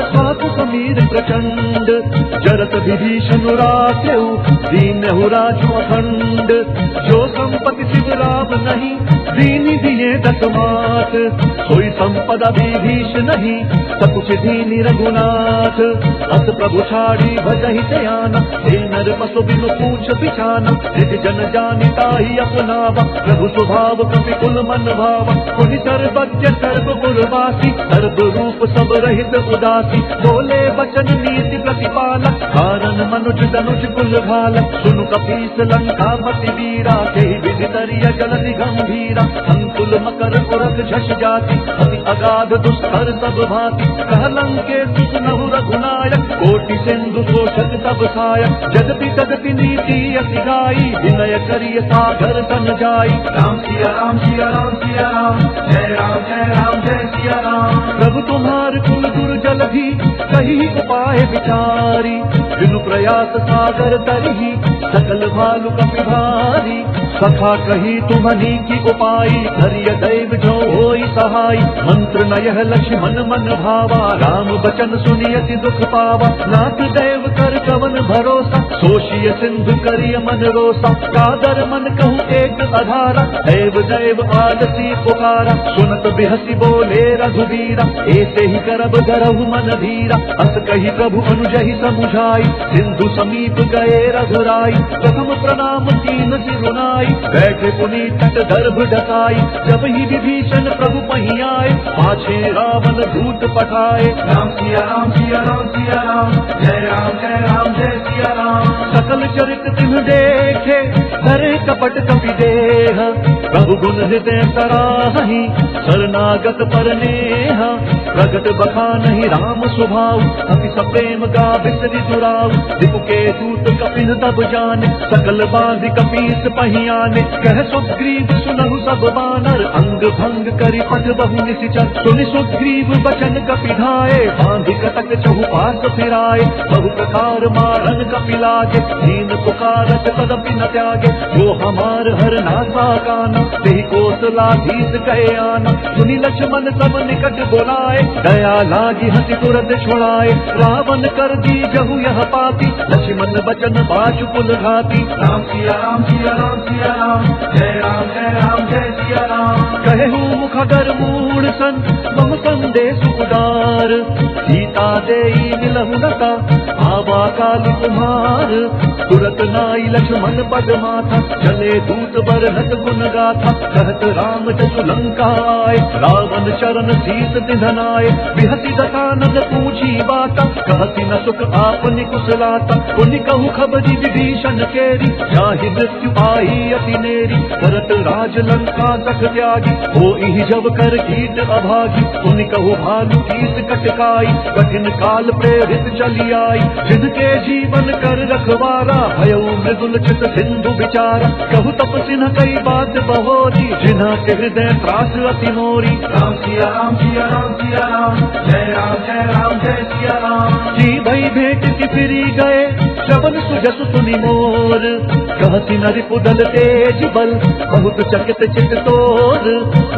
स्वातु समीर प्रचंड। जरत विभीषण राखेउ, दीनहु राजु अखंड। जो संपत्ति शिव राम नहीं, दीनि दिए दस मात। सोई संपदा विभीष नहीं, सकुच दीनि रघुनाथ। अस प्रभु छाड़ी भजहि ध्यान, हे नर पशु बिनु पूछ बिछाना। निज जन जानि ताहि अपनावा, प्रभु स्वभाव कपि कुल मन भावा। पुनि सर्वज्ञ सर्वपुरवासी, सर्व रूप सब रहित उदासी। बोले वचन नीति प्रतिपाला, कारण मनुज तनुज कुल घाला। सुनु कपीस लंकापति वीरा, केहि विधि तरिय जलधि गंभीरा। अंकुल मकर उरग झष जाति, अति अगाध दुस्तर सब भाति। कह लंकेश सुनहु रघुनायक, कोटि सिंधु शोषक सब सायक। जगति जगति नीति अति गाई, विनय करिय सागर सन जाई। राम सिया राम सिया राम सिया राम, जय राम जय सिया राम। प्रभु तुम्हार कुल गुरु जलधि, कही उपाय विचारी। बिनु प्रयास सागर तरही, सकल भालु कपि भारी। सखा कही तुम्हनी की उपाई, धरिय दैव जो होई सहाई। मंत्र न यह लक्ष्मण मन भावा, राम बचन सुनि अति दुख पावा। नाथ दैव कर कवन भरोसा, सोषिय सिंधु करिय मन रोसा। कादर मन कहूँ एक अधारा, दैव दैव आलसी पुकारा। सुनत बिहसी बोले रघुवीरा, ऐसे ही करब गरहु मन धीरा। अस कही प्रभु अनुजहि समुझाई, सिंधु समीप गए रघुराई। प्रथम प्रणाम कीन सिरुनाई, बैठे पुनि तट दर्भ ढकाई। जब ही विभीषण प्रभु पही आए, पाछे रावण दूत पठाए। राम सिया राम सिया राम सिया राम, जय राम जय सिया राम। सकल चरित तिन्ह देखे, धरे कपट कपि देह। प्रभु गुण हृदय सराहि, शरणागत पर नेह। प्रगट बखानहि राम स्वभाव, अति सप्रेम गा बिसरि दुराव। रिपु के दूत कपिन तब जाने, सकल बांधि कपीस पही आने। कह सुग्रीव सुनहु सब बानर, अंग भंग करि पथ बहु निशिचर। सुनि सुग्रीव बचन कपि ढाए, बांधि कटक चहुपास फिराए। बहु प्रकार मारन कपि लागे, दीन पुकारत तदपि न त्यागे। जो हमार हर नासा काना, तेहि कोसलाधीश कहे आना। सुनि लक्ष्मण सब निकट बोलाए, दया लागी हंसी तुरत छुड़ाए। रावण कर दी जहु यह पाती, लक्ष्मण बचन बाजु कुल घाती। राम सिया राम सिया राम सिया राम, जय राम जय सिया राम। कहु मुखगर मूढ़ सन, बहु संदेश उदार। सीता देई मिलहु नता, आवा काल कुमार। तुरत नाई लक्ष्मण पद माथा, चले दूत बरहत गुण गाथा। कहत राम जसु लंका आए, रावण चरण शीस निधनाए। बिहसी दशानन पूछी बाता, कहती न सुख आपनि कुशलाता। पुनि कहु खबरी विभीषण केरी, जाहि मृत्यु आई अति नेरी। भरत राज लंका तक त्यागी, होई जब कर कीट अभागी। पुनि कहु भालु कीस कटकाई, कठिन काल प्रेरित चली आई। जिनके जीवन कर रखवारा, भयउ मृदुल चित सिंधु विचारा। कहु तपसिन कई बात बहोरी, जिन्हा के हृदय त्रास अति मोरी। राम सिया राम सिया राम सिया राम, जय राम जय सिया राम। जी भई भेंट की फिरी गए, श्रवण सुजसु सुनि मोर। कहती नरि पुदल तेज बल, बहुत चकित चित तोर।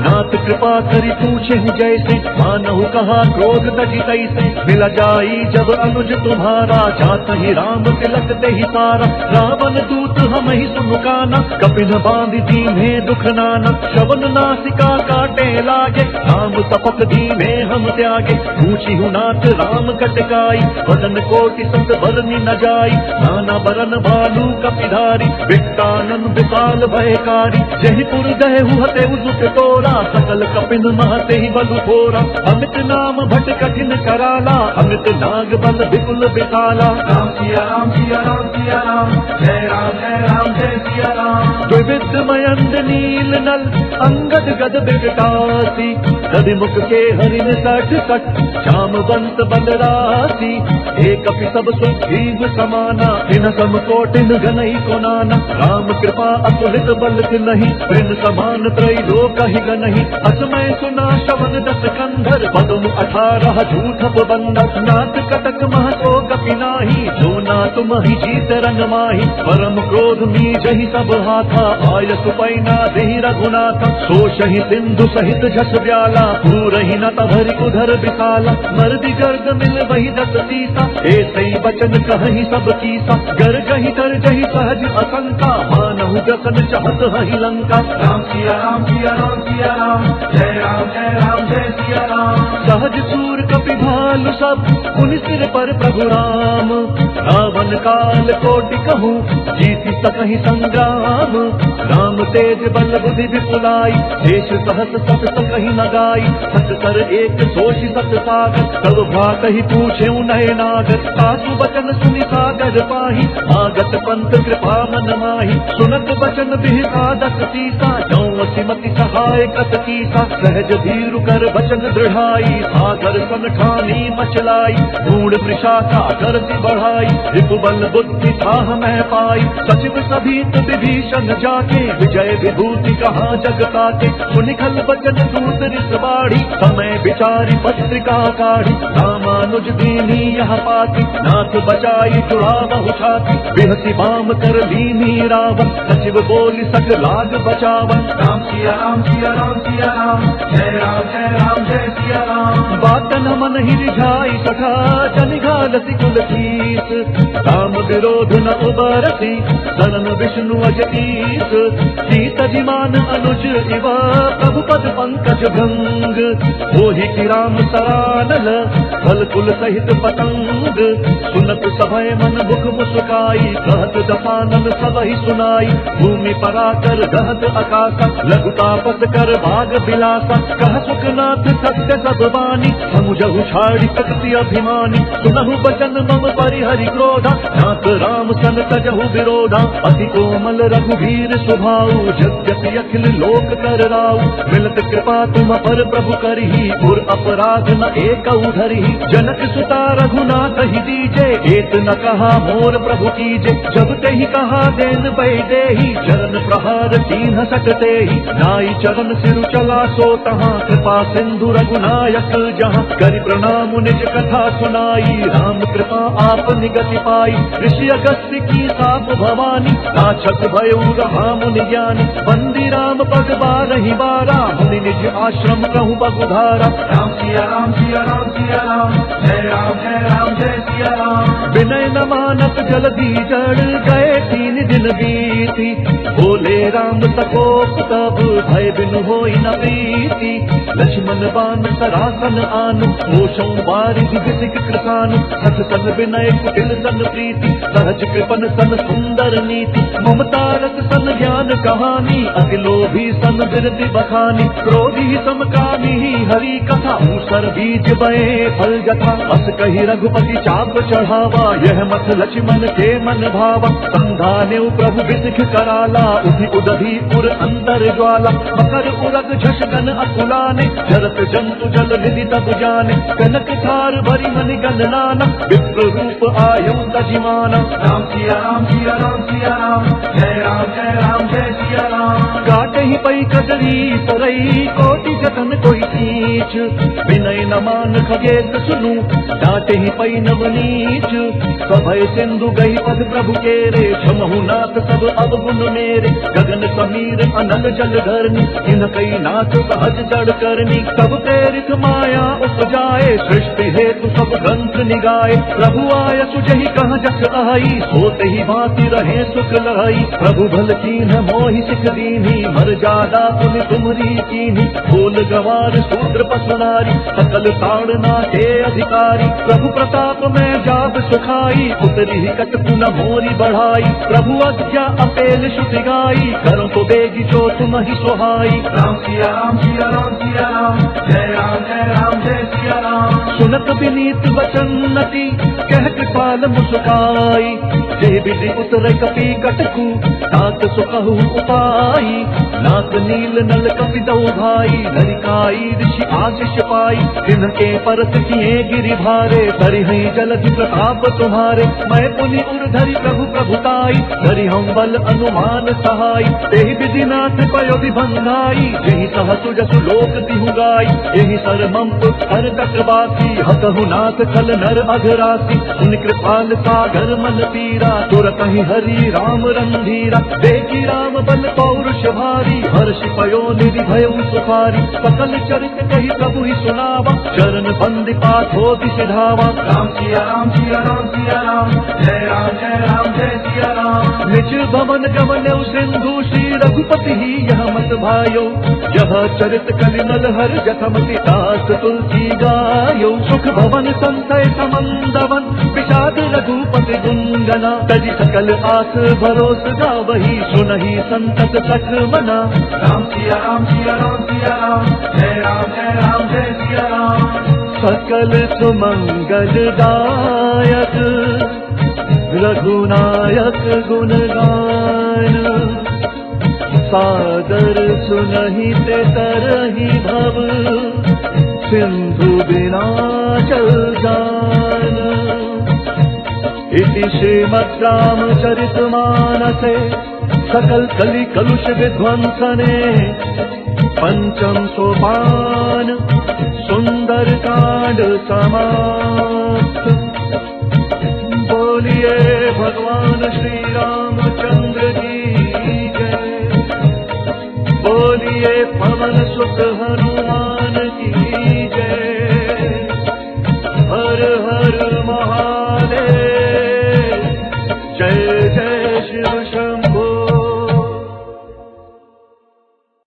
नाथ कृपा करि पूछेहु जैसे, मानहु कहा क्रोध तजि तैसे। मिला जाई जब अनुज तुम्हारा, जात ही राम तिलक तेहि सारा। रावण दूत हमहि सुमुकाना, कपिन बांधि दीन्हे दुख नाना। श्रवण नासिका काटे लागे, राम तपक दीन्हे हम त्यागे। पूछिहु नाथ राम कटकाई, वदन कोटि संत बरनि न जाई। नाना बरन भालू कपिधारी विकटानन विशाल भयकारी जहि पुर दहु हते उजुत तोरा सकल कपिन महते ही बलु थोरा अमित नाम भट कठिन कराला अमित नाग बल विपुल विशाला राम सिया राम सिया राम सिया राम जय सिया राम द्विविध मयंद नील नल अंगद गद विकटासी गदि मुख के हरिण सठ सठ श्यामवंत बलरासी एक कपि सब सुग्रीव समाना इन सम कोटिन गनई को नाना राम कृपा अतुलित बल नहीं प्रिन समान त्रैलोक ही गनहि असमय सुना शवन दस कंधर पदम 18 झूठप बंदर नाथ कटक महतो कपि नाही जो ना तुम ही जीत रंग माही परम क्रोध मी जहि सब हाथा आय सुपैना देहि रघुनाथ सोषहि सिंधु सहित झस ब्याला पूरहि न तभरि उधर विशाला मर्दि गर्द मिल वही दस सीसा ऐसे ही बचन कहि सब कीसा गर गहि तर जहि सहज असंका मानहु जसन चाहत हहि लंका राम सिया राम सिया राम सिया राम जय सिया राम सहज सूर कपि भालु सब पुनि सिर पर प्रभु राम रावण काल कोटि कहूँ जीति सकहि संग्राम राम तेज बल बुद्धि विपुलाई शेष सहस सत सकहि न गाई सत कर एक सोषि सत सागर तब भात ही पूछे नये नागर सासु बचन सुनि सागर पाही आगत पंथ कृपा मन माही सुनत बचन बिहता दस सीसा जौ सिमति सहाय कत कीसा सहज धीरु कर बचन दृढ़ाई सागर सन ठानी मचलाई मूड वृषा सागर से बढ़ाई रिपु बल बुद्धि थाह मैं पाई सचिव सभीत विभीषण जाके विजय विभूति कहा जग ताके सुनिखल बचन दूत रिस बाढ़ी समय विचारी पत्रिका काढ़ी रामानुज दीनी यह पाती नाथ बचाई जुड़ावहु छाती बिहसी बाम कर लीनी रावण सचिव बोली सक लाग बचावन राम सिया राम सिया राम सिया राम जय सिया राम बातन मन ही रिझाई सखा जन घालसी कुल कीस राम विरोध न उबरसी शरण विष्णु अजईस सीत जिमान अनुज इवा प्रभु पद पंकज भंग मोहि की राम सरानल फल कुल सहित पतंग सुनत सभय मन मुख मुस्काई कहत दसानन सबहि सुनाई भूमि पराकर गहत आकाशा लघु तापस कर भाग बिलासा कह सुखनाथ सत्य सब बानी समुझहु छाड़ी शक्ति अभिमानी सुनहु बचन मम परिहरि क्रोधा नाथ राम सन तजहु विरोधा अति कोमल रघुवीर स्वभाव यद्यपि अखिल लोक कर राउ मिलत कृपा तुम पर प्रभु करही और अपराध न एक धरही जनक सुता रघुनाथ ही दीजे एक न कहा मोर प्रभु कीजे जब ते ही कहा देन बैठे ही चरण प्रहार तीन सकते ही नाई चरण सिरु चला सो तहाँ कृपा सिंधु रघुनायक जहाँ करि प्रणाम निज कथा सुनाई राम कृपा आप निगति पाई ऋषि अगस्त्य की साप भवानी नाछक भयो रहा मुनि ज्ञानी बंदी राम पग बारहि बारा मुनि निज आश्रम कहूँ बगुधारा राम सिया राम सिया राम सिया राम जय सिया राम विनय न मानत जल्दी जड़ गए 3 दिन बीती बोले राम सकोप तब भय बिनु होई न प्रीति लक्ष्मण बान सरासन आन मोशों बारिधि विसिक कृतान सत सन विनय कुटिल सन प्रीति सहज कृपन सन सुंदर नीति ममता रस सन ज्ञान कहानी अति लोभी सन बिरति बखानी क्रोधी समकामी हरि कथा मूसर बीज बए फल जथा अस कही रघुपति चाप चढ़ावा यह मत लक्ष्मण के मन भावा संधाने प्रभु विसिख कराला उधि उदधि उर अंतर ज्वाला मकर उरग झषगन अकुलाने जरत जंतु जल निधि तब जाने कनक थार भरी मनि गणनाना विप्र रूप आयु तजिमाना राम सिया राम सिया राम सिया राम जय सिया राम काटे ही पई कजरी सरई कोटि जतन कोई कीच विनय न मान खगेत सुनु डांटे ही पई नवनीच सभय सिंधु गई पद प्रभु के रे क्षमहु नाथ सब अवगुण मेरे गगन समीर अनल जल धरनी इन कई नाथ सहज जड़ करनी सब प्रेरित माया उपजाए सृष्टि हेतु सब ग्रंथ निगाए प्रभु आय सुजहि कह जस आई सोते ही भांति रहे सुख लहई प्रभु भल कीन मोहि सिख दीनी मर जादा पुनि तुमरी कीनी बोल नर गवार शूद्र पशु नारी सकल ताड़ना के अधिकारी प्रभु प्रताप में जाब सुखाई उतरी कट पुन मोरी बढ़ाई प्रभु आज्ञा अपेल श्रुति गाई करो तो बेगी जो तुम ही सुहाई राम सिया राम सिया राम सिया राम जय राम जय सिया राम। सुनत विनीत वचन नति कह कृपाल मुस्काई जे विधि उतर कपि कटकु तात सुकहु उपाई नाथ नील नल कपि दो भाई नरिकाई ऋषि आशीष पाई जिनके परत किए गिरि भारे तरि हई जलधि प्रताप तुम्हारे मैं पुनि उर्धरि प्रभु प्रभुताई धरि हम बल अनुमान सहाय तेहि विधि नाथ पयो विभंगाई जेहि सहसु जसु लोक तिहु गाई यही सर मंप हर चक्रवासी हतहु नाथ खल नर अघरासी उन कृपाल सागर मन पीरा तुरत ही हरि राम रंधीरा देखी राम बल पौरुष भारी हर्षि पयो निधि भयउ सुखारी सकल चरित कही प्रभु ही सुनावा चरण बंदी पाथो सिधावा राम सिया राम सिया राम सिया राम जय सिया राम। निज भवन गमन सिंधु श्री रघुपति ही यह मत भायो यह चरित कलिमल हर जखमति दास तुलसी गायो सुख भवन संतय समंदवन विषाद रघुपति गुंजना तजी सकल आस भरोस गावही सुनहि संतत सख मना राम सिया राम सिया राम सिया राम जय सिया राम। सकल सुमंगल दायक रघुनायक गुण गान सादर सुनहि ते तरहि भव सिंधु बिना चल जान। इति श्रीमद् रामचरितमानसे सकल कलि कलुष विध्वंसने पंचम सोपान सुंदर कांड समाप्त। बोलिए भगवान श्री रामचंद्र की जय। बोलिए पवन सुत हनुमान